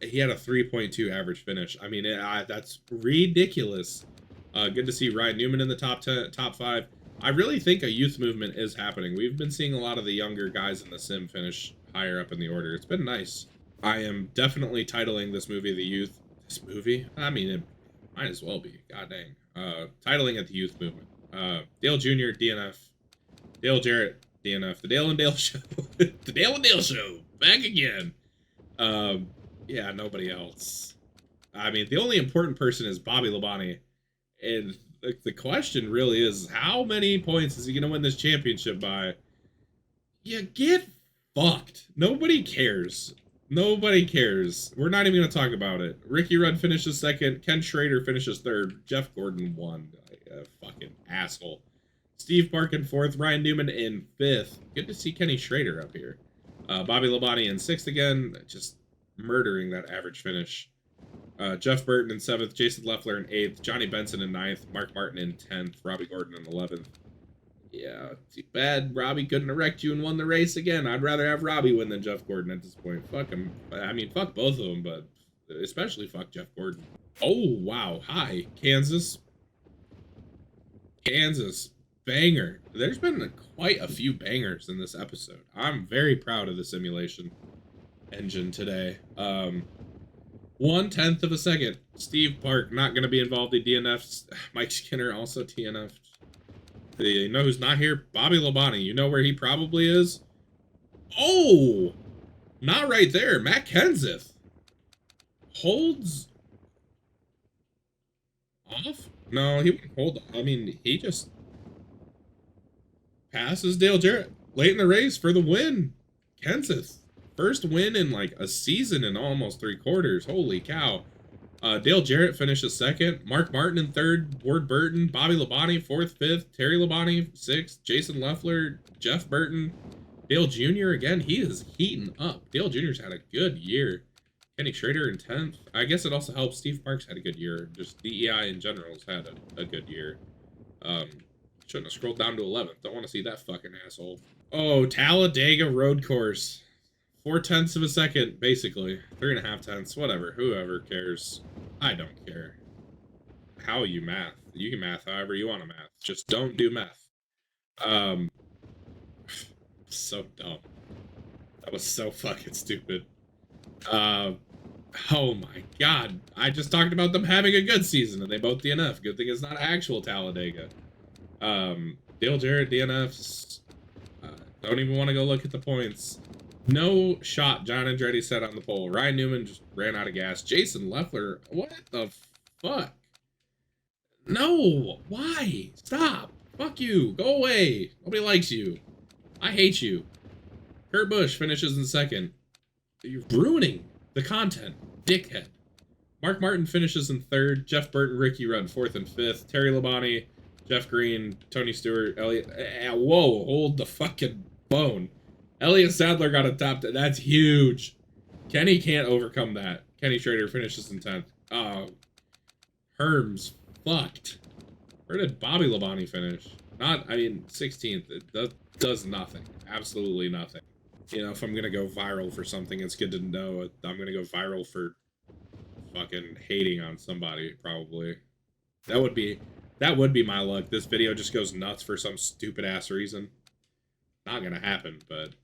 He had a 3.2 average finish. I mean, that's ridiculous. Good to see Ryan Newman in the top 10, top 5. I really think a youth movement is happening. We've been seeing a lot of the younger guys in the sim finish higher up in the order. It's been nice. I am definitely titling this movie The Youth. This movie? I mean, it might as well be. God dang. Titling it The Youth Movement. Dale Jr., DNF. Dale Jarrett, DNF. The Dale and Dale Show. The Dale and Dale Show. Back again. Yeah, nobody else. I mean, the only important person is Bobby Labonte. And the question really is, how many points is he going to win this championship by? Yeah, get fucked. Nobody cares. Nobody cares. We're not even going to talk about it. Ricky Rudd finishes second. Ken Schrader finishes third. Jeff Gordon won. Fucking asshole. Steve Park in fourth. Ryan Newman in fifth. Good to see Kenny Schrader up here. Bobby Labonte in sixth again. Just murdering that average finish. Jeff Burton in seventh. Jason Leffler in eighth. Johnny Benson in ninth. Mark Martin in 10th. Robbie Gordon in 11th. Yeah, too bad Robbie couldn't have wrecked you and won the race again. I'd rather have Robbie win than Jeff Gordon at this point. Fuck him. I mean, fuck both of them, but especially fuck Jeff Gordon. Oh, wow. Hi, Kansas. Kansas. Banger. There's been quite a few bangers in this episode. I'm very proud of the simulation engine today. 1/10 of a second. Steve Park not going to be involved in DNFs. Mike Skinner also DNF'd. You know who's not here? Bobby Labonte. You know where he probably is? Oh! Not right there. Matt Kenseth. Holds off? No, he wouldn't hold off. I mean, he just passes Dale Jarrett late in the race for the win. Kenseth. First win in like a season and almost 3/4. Holy cow. Dale Jarrett finishes second. Mark Martin in third. Ward Burton. Bobby Labonte fourth, fifth. Terry Labonte sixth. Jason Leffler. Jeff Burton. Dale Jr. again. He is heating up. Dale Jr.'s had a good year. Kenny Schrader in 10th. I guess it also helps. Steve Parks had a good year. Just DEI in general has had a good year. Shouldn't have scrolled down to 11th. Don't want to see that fucking asshole. Oh, Talladega road course. 4/10 of a second, basically. 3.5 tenths, whatever. Whoever cares. I don't care. How you math. You can math however you want to math. Just don't do meth. So dumb. That was so fucking stupid. Oh my god. I just talked about them having a good season and they both DNF. Good thing it's not actual Talladega. Dale Jarrett DNFs. Don't even want to go look at the points. No shot, John Andretti said on the poll. Ryan Newman just ran out of gas. Jason Leffler, what the fuck? No, why? Stop. Fuck you. Go away. Nobody likes you. I hate you. Kurt Busch finishes in second. You're ruining the content. Dickhead. Mark Martin finishes in third. Jeff Burton, Ricky Rudd, fourth and fifth. Terry Labonte, Jeff Green, Tony Stewart, Elliott. Whoa, hold the fucking phone. Elliott Sadler got a top 10. That's huge. Kenny can't overcome that. Kenny Schrader finishes in 10th. Oh, Herm's fucked. Where did Bobby Labonte finish? Not, I mean, 16th. It does nothing. Absolutely nothing. You know, if I'm going to go viral for something, it's good to know I'm going to go viral for fucking hating on somebody, probably. That would be my luck. This video just goes nuts for some stupid ass reason. Not going to happen, but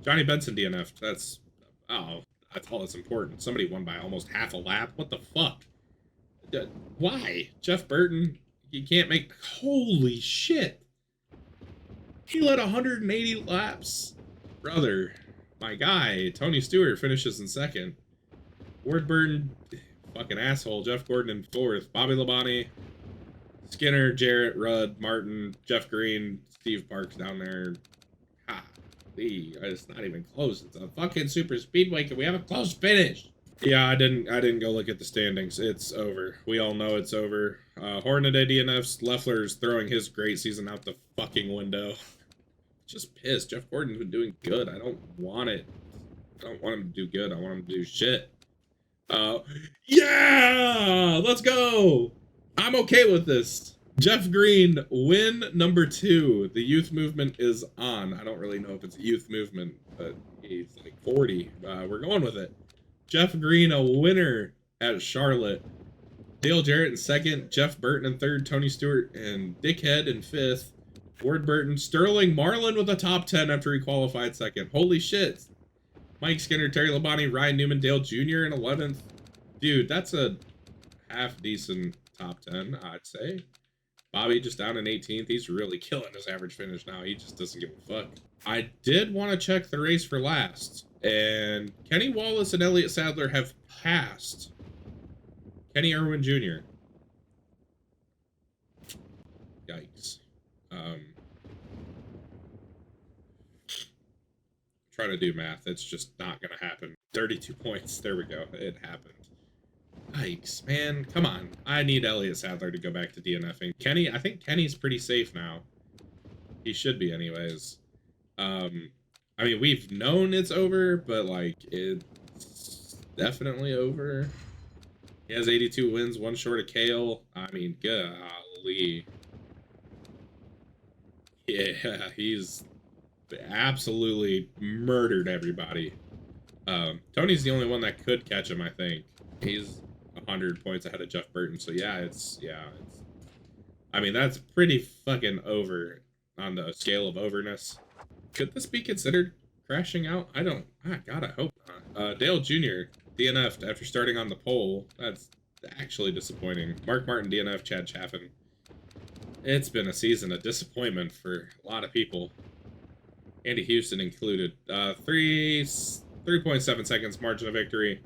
Johnny Benson DNF. That's all that's important. Somebody won by almost half a lap. What the fuck? Why? Jeff Burton, you can't make... Holy shit. He led 180 laps. Brother, my guy, Tony Stewart finishes in second. Ward Burton, fucking asshole. Jeff Gordon in fourth. Bobby Labonte, Skinner, Jarrett, Rudd, Martin, Jeff Green, Steve Parks down there. It's not even close. It's a fucking super speedway. Can we have a close finish? Yeah, I didn't go look at the standings. It's over. We all know it's over. Hornaday DNFs. Leffler's throwing his great season out the fucking window. Just pissed. Jeff Gordon's been doing good. I don't want it. I don't want him to do good. I want him to do shit. Uh, yeah, let's go. I'm okay with this. Jeff Green, win number 2. The youth movement is on. I don't really know if it's a youth movement, but he's like 40. We're going with it. Jeff Green, a winner at Charlotte. Dale Jarrett in second. Jeff Burton in third. Tony Stewart and Dickhead in fifth. Ward Burton. Sterling Marlin with a top 10 after he qualified second. Holy shit. Mike Skinner, Terry Labonte, Ryan Newman, Dale Jr. in 11th. Dude, that's a half decent top 10, I'd say. Bobby just down in 18th. He's really killing his average finish now. He just doesn't give a fuck. I did want to check the race for last, and Kenny Wallace and Elliott Sadler have passed Kenny Irwin Jr. Yikes. Trying to do math. It's just not going to happen. 32 points. There we go. It happened. Yikes, man. Come on. I need Elliott Sadler to go back to DNFing. Kenny, I think Kenny's pretty safe now. He should be anyways. I mean, we've known it's over, but, like, it's definitely over. He has 82 wins, 1 short of Kale. I mean, golly. Yeah, he's absolutely murdered everybody. Tony's the only one that could catch him, I think. He's 100 points ahead of Jeff Burton, so yeah, I mean, that's pretty fucking over on the scale of overness. Could this be considered crashing out? God, I hope not. Dale Jr. DNF'd after starting on the pole. That's actually disappointing. Mark Martin DNF, Chad Chaffin. It's been a season of disappointment for a lot of people. Andy Houston included. 3.7 seconds margin of victory.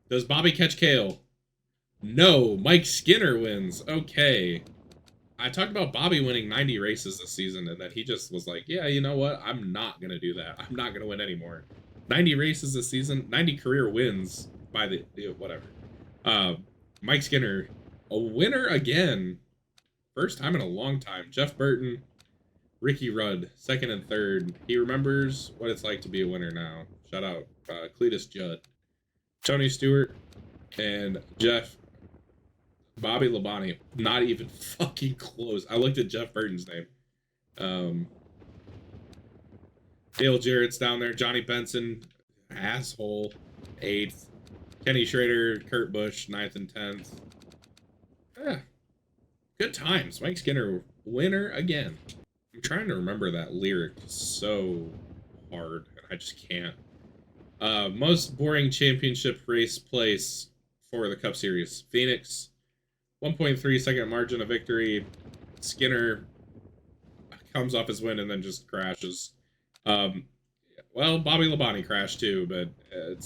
Does Bobby catch Kale? No. Mike Skinner wins. Okay. I talked about Bobby winning 90 races this season, and then he just was like, yeah, you know what? I'm not going to do that. I'm not going to win anymore. 90 races this season, 90 career wins by the whatever. Mike Skinner, a winner again. First time in a long time. Jeff Burton, Ricky Rudd, second and third. He remembers what it's like to be a winner now. Shout out Cletus Judd. Tony Stewart and Bobby Labonte. Not even fucking close. I looked at Jeff Burton's name. Dale Jarrett's down there. Johnny Benson, asshole, 8th. Kenny Schrader, Kurt Busch, 9th and 10th. Yeah. Good times. Mike Skinner, winner again. I'm trying to remember that lyric so hard, and I just can't. Most boring championship race place for the Cup Series. Phoenix, 1.3 second margin of victory. Skinner comes off his win and then just crashes. Well, Bobby Labonte crashed too, but it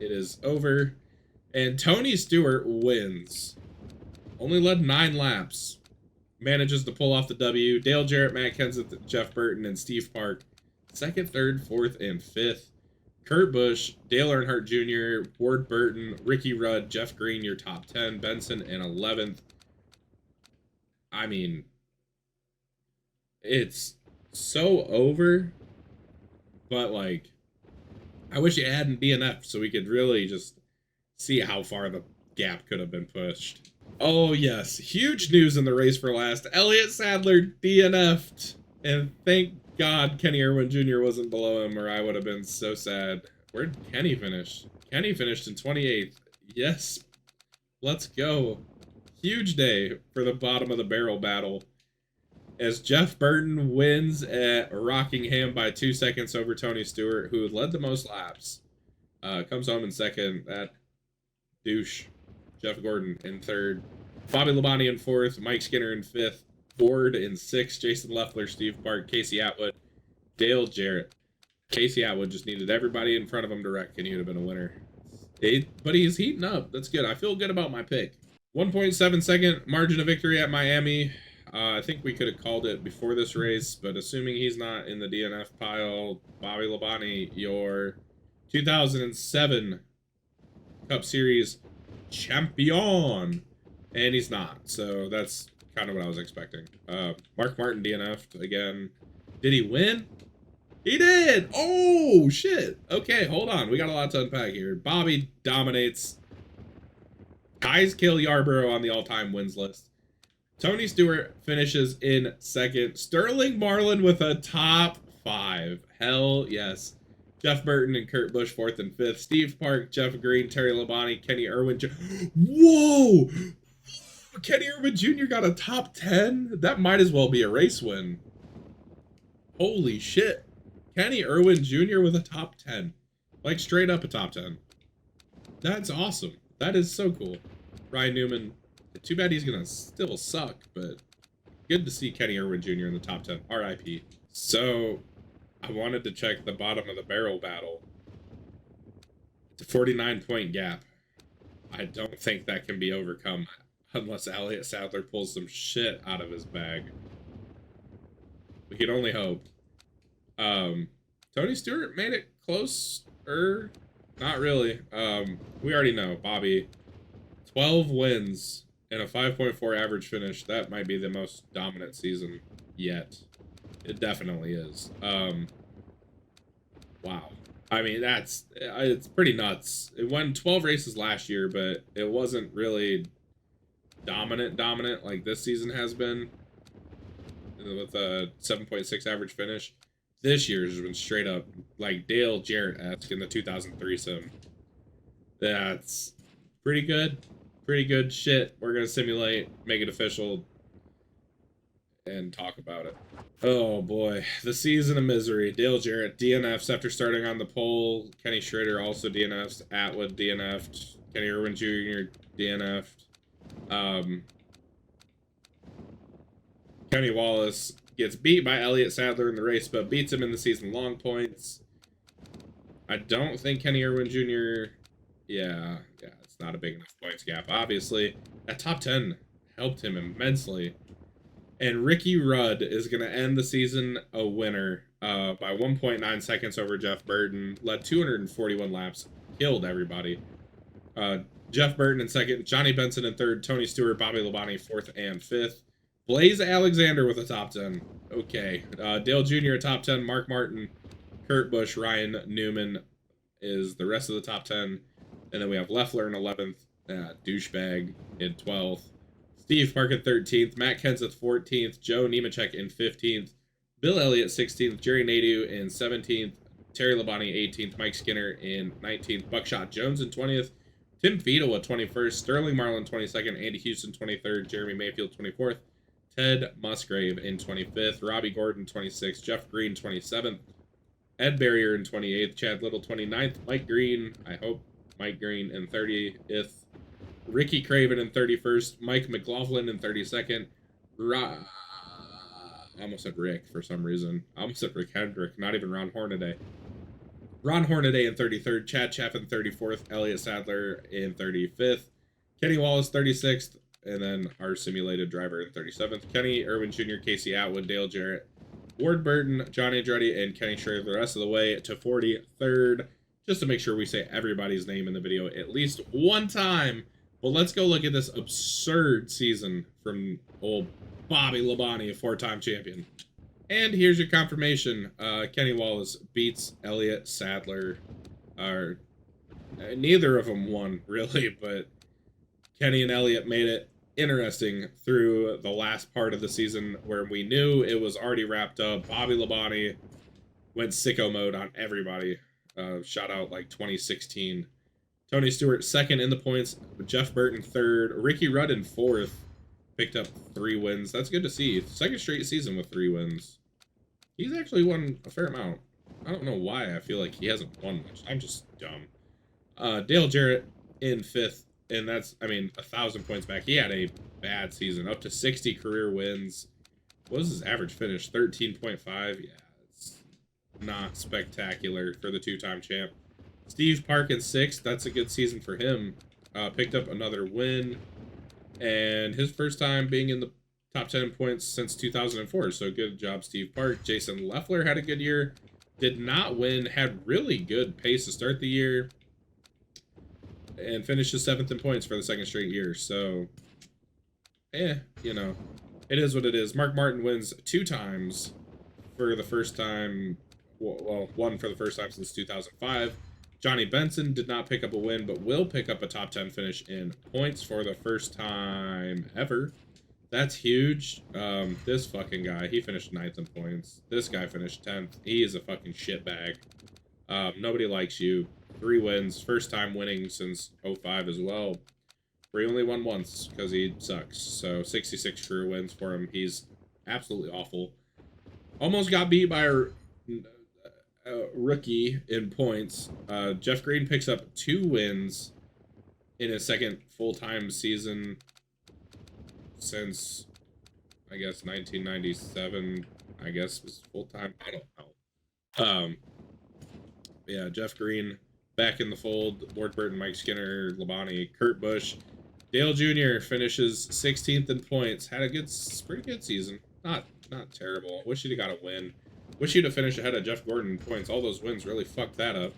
is over. And Tony Stewart wins. Only led 9 laps. Manages to pull off the W. Dale Jarrett, Matt Kenseth, Jeff Burton, and Steve Park. 2nd, 3rd, 4th, and 5th. Kurt Busch, Dale Earnhardt Jr., Ward Burton, Ricky Rudd, Jeff Green, your top 10. Benson in 11th. I mean, it's so over. But, like, I wish you hadn't DNF so we could really just see how far the gap could have been pushed. Oh, yes. Huge news in the race for last. Elliott Sadler DNF'd. And thank God Kenny Irwin Jr. wasn't below him, or I would have been so sad. Where did Kenny finish? Kenny finished in 28th. Yes. Let's go. Huge day for the bottom of the barrel battle. As Jeff Burton wins at Rockingham by 2 seconds over Tony Stewart, who led the most laps. Comes home in second. That douche. Jeff Gordon in third. Bobby Labonte in fourth. Mike Skinner in fifth. Ford in sixth. Jason Leffler, Steve Park, Casey Atwood, Dale Jarrett. Casey Atwood just needed everybody in front of him to wreck, and he would have been a winner. But he's heating up. That's good. I feel good about my pick. 1.7 second margin of victory at Miami. I think we could have called it before this race, but assuming he's not in the DNF pile, Bobby Labonte, your 2007 Cup Series champion. And he's not, so that's kind of what I was expecting. Mark Martin DNF'd again. Did he win? He did! Oh, shit. Okay, hold on. We got a lot to unpack here. Bobby dominates. Ties kill Yarborough on the all-time wins list. Tony Stewart finishes in second. Sterling Marlin with a top 5. Hell yes. Jeff Burton and Kurt Busch fourth and fifth. Steve Park, Jeff Green, Terry Labonte, Kenny Irwin. Whoa! Kenny Irwin Jr. got a top 10? That might as well be a race win. Holy shit. Kenny Irwin Jr. with a top 10. Like, straight up a top 10. That's awesome. That is so cool. Ryan Newman, too bad he's gonna still suck, but good to see Kenny Irwin Jr. in the top 10. RIP. So, I wanted to check the bottom of the barrel battle. It's a 49-point gap. I don't think that can be overcome unless Elliott Sadler pulls some shit out of his bag. We can only hope. Tony Stewart made it close, not really. We already know, Bobby, 12 wins and a 5.4 average finish. That might be the most dominant season yet. It definitely is. Wow. I mean, it's pretty nuts. It won 12 races last year, but it wasn't really dominant like this season has been with a 7.6 average finish. This year's been straight up like Dale Jarrett-esque in the 2003 sim. That's pretty good. Pretty good shit. We're going to simulate, make it official, and talk about it. Oh boy, the season of misery. Dale Jarrett DNFs after starting on the pole. Kenny Schrader also DNFs. Atwood DNF'd. Kenny Irwin Jr. DNF'd. Kenny Wallace gets beat by Elliott Sadler in the race, but beats him in the season long points. I don't think Kenny Irwin Jr. Yeah, it's not a big enough points gap, obviously. That top 10 helped him immensely. And Ricky Rudd is going to end the season a winner by 1.9 seconds over Jeff Burton. Led 241 laps, killed everybody. Jeff Burton in second, Johnny Benson in third, Tony Stewart, Bobby Labonte fourth and fifth. Blaze Alexander with a top 10. Okay. Dale Jr. a top 10. Mark Martin, Kurt Busch, Ryan Newman is the rest of the top 10. And then we have Leffler in 11th. Douchebag in 12th. Steve Park in 13th. Matt Kenseth 14th. Joe Nemechek in 15th. Bill Elliott 16th. Jerry Nadeau in 17th. Terry Labonte 18th. Mike Skinner in 19th. Buckshot Jones in 20th. Tim Fiedel at 21st. Sterling Marlin 22nd. Andy Houston 23rd. Jeremy Mayfield 24th. Ted Musgrave in 25th, Robbie Gordon 26th, Jeff Green 27th, Ed Barrier in 28th, Chad Little 29th, Mike Green in 30th, Ricky Craven in 31st, Mike McLaughlin in 32nd, I almost said Rick for some reason. I almost said Rick Hendrick, not even Ron Hornaday. Ron Hornaday in 33rd, Chad Chaffin 34th, Elliott Sadler in 35th, Kenny Wallace 36th, and then our simulated driver in 37th. Kenny Irwin Jr., Casey Atwood, Dale Jarrett, Ward Burton, Johnny Andretti, and Kenny Schrader the rest of the way to 43rd. Just to make sure we say everybody's name in the video at least one time. Well, let's go look at this absurd season from old Bobby Labonte, a 4-time champion. And here's your confirmation. Kenny Wallace beats Elliott Sadler. Neither of them won, really, but Kenny and Elliott made it interesting through the last part of the season where we knew it was already wrapped up. Bobby Labonte went sicko mode on everybody. Shout out like 2016. Tony Stewart second in the points. Jeff Burton third. Ricky Rudd in fourth. Picked up 3 wins. That's good to see. Second straight season with 3 wins. He's actually won a fair amount. I don't know why I feel like he hasn't won much. I'm just dumb. Dale Jarrett in fifth. And that's, 1,000 points back. He had a bad season. Up to 60 career wins. What was his average finish? 13.5? Yeah, it's not spectacular for the 2-time champ. Steve Park in 6th. That's a good season for him. Picked up another win. And his first time being in the top 10 points since 2004. So good job, Steve Park. Jason Leffler had a good year. Did not win. Had really good pace to start the year. And finishes 7th in points for the 2nd straight year. So, it is what it is. Mark Martin wins 2 times for the first time. well, won for the first time since 2005. Johnny Benson did not pick up a win, but will pick up a top 10 finish in points for the first time ever. That's huge. This fucking guy, he finished 9th in points. This guy finished 10th. He is a fucking shitbag. Nobody likes you. 3 wins. First time winning since 05 as well. Where he only won once because he sucks. So 66 career wins for him. He's absolutely awful. Almost got beat by a rookie in points. Jeff Green picks up 2 wins in his second full-time season since, I guess, 1997. I guess was full-time. I don't know. Yeah, Jeff Green back in the fold. Ward Burton, Mike Skinner, Labonte, Kurt Busch. Dale Jr. finishes 16th in points. Had a pretty good season. Not terrible. Wish he'd have got a win. Wish he'd have finished ahead of Jeff Gordon in points. All those wins really fucked that up.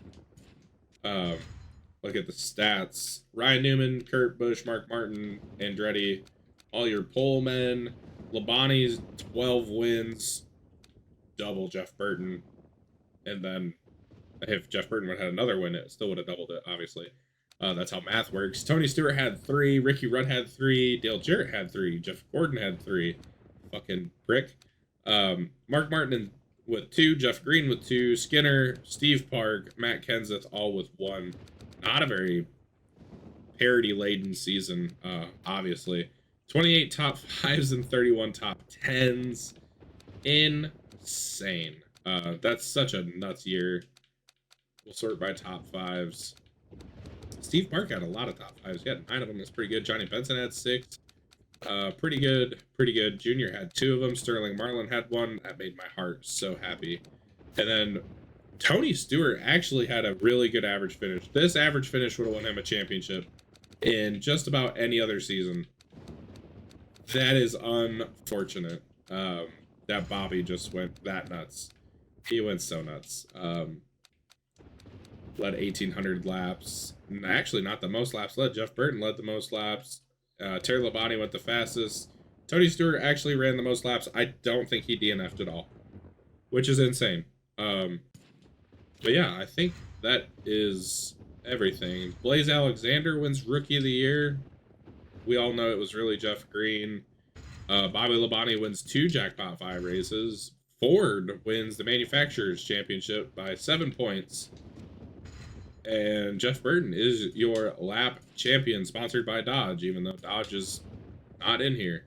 Look at the stats. Ryan Newman, Kurt Busch, Mark Martin, Andretti, all your pole men. Labonte's 12 wins, double Jeff Burton. And then if Jeff Burton would have had another win, it still would have doubled it, obviously. That's how math works. Tony Stewart had 3. Ricky Rudd had 3. Dale Jarrett had 3. Jeff Gordon had 3. Fucking prick. Mark Martin with 2. Jeff Green with 2. Skinner, Steve Park, Matt Kenseth all with 1. Not a very parity-laden season, obviously. 28 top 5s and 31 top 10s. Insane. That's such a nuts year. We'll sort by top 5s. Steve Park had a lot of top 5s. He had 9 of them. That's pretty good. Johnny Benson had 6. Pretty good. Junior had 2 of them. Sterling Marlin had 1. That made my heart so happy. And then Tony Stewart actually had a really good average finish. This average finish would have won him a championship in just about any other season. That is unfortunate. That Bobby just went that nuts. He went so nuts. Led 1,800 laps. Actually, not the most laps led. Jeff Burton led the most laps. Terry Labonte went the fastest. Tony Stewart actually ran the most laps. I don't think he DNF'd at all, which is insane. But yeah, I think that is everything. Blaze Alexander wins Rookie of the Year. We all know it was really Jeff Green. Bobby Labonte wins 2 Jackpot 5 races. Ford wins the Manufacturers Championship by 7 points. And Jeff Burton is your lap champion, sponsored by Dodge, even though Dodge is not in here.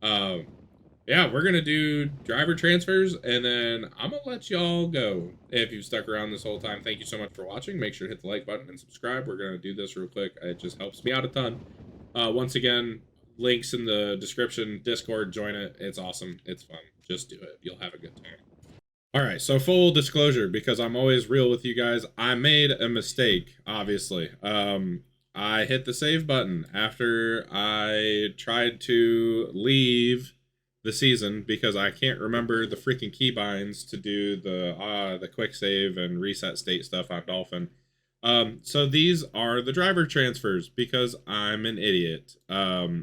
Yeah, we're going to do driver transfers, and then I'm going to let y'all go. If you've stuck around this whole time, thank you so much for watching. Make sure to hit the like button and subscribe. We're going to do this real quick. It just helps me out a ton. Once again, links in the description. Discord, join it. It's awesome. It's fun. Just do it. You'll have a good time. All right, so full disclosure, because I'm always real with you guys, I made a mistake, obviously. I hit the save button after I tried to leave the season because I can't remember the freaking keybinds to do the quick save and reset state stuff on Dolphin. So these are the driver transfers because I'm an idiot.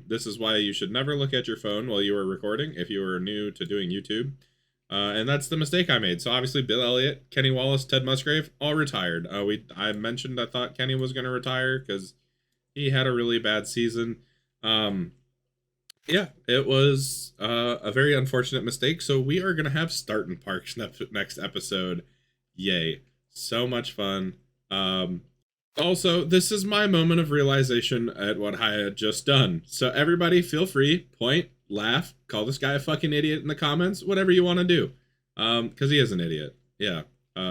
This is why you should never look at your phone while you are recording if you are new to doing YouTube. And that's the mistake I made. So obviously Bill Elliott, Kenny Wallace, Ted Musgrave, all retired. I mentioned I thought Kenny was going to retire because he had a really bad season. Yeah, it was a very unfortunate mistake. So we are going to have Starting Parks next episode. Yay. So much fun. Also, this is my moment of realization at what I had just done. So everybody feel free, point, laugh, call this guy a fucking idiot in the comments, whatever you want to do. Because he is an idiot. Yeah.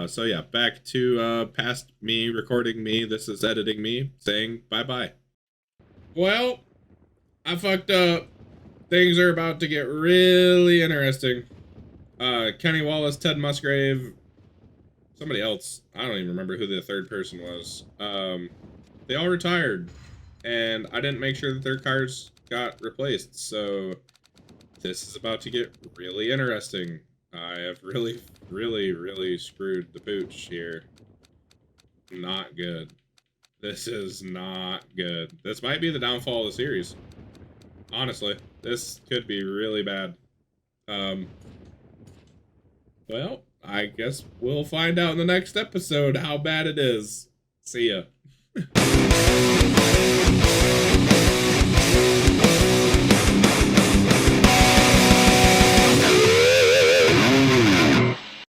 So yeah, back to past me, recording me. This is editing me, saying bye-bye. Well, I fucked up. Things are about to get really interesting. Kenny Wallace, Ted Musgrave, somebody else. I don't even remember who the third person was. They all retired. And I didn't make sure that their cars got replaced. So this is about to get really interesting. I have really, really, really screwed the pooch here. Not good. This is not good. This might be the downfall of the series. Honestly, this could be really bad. Well, I guess we'll find out in the next episode how bad it is. See ya.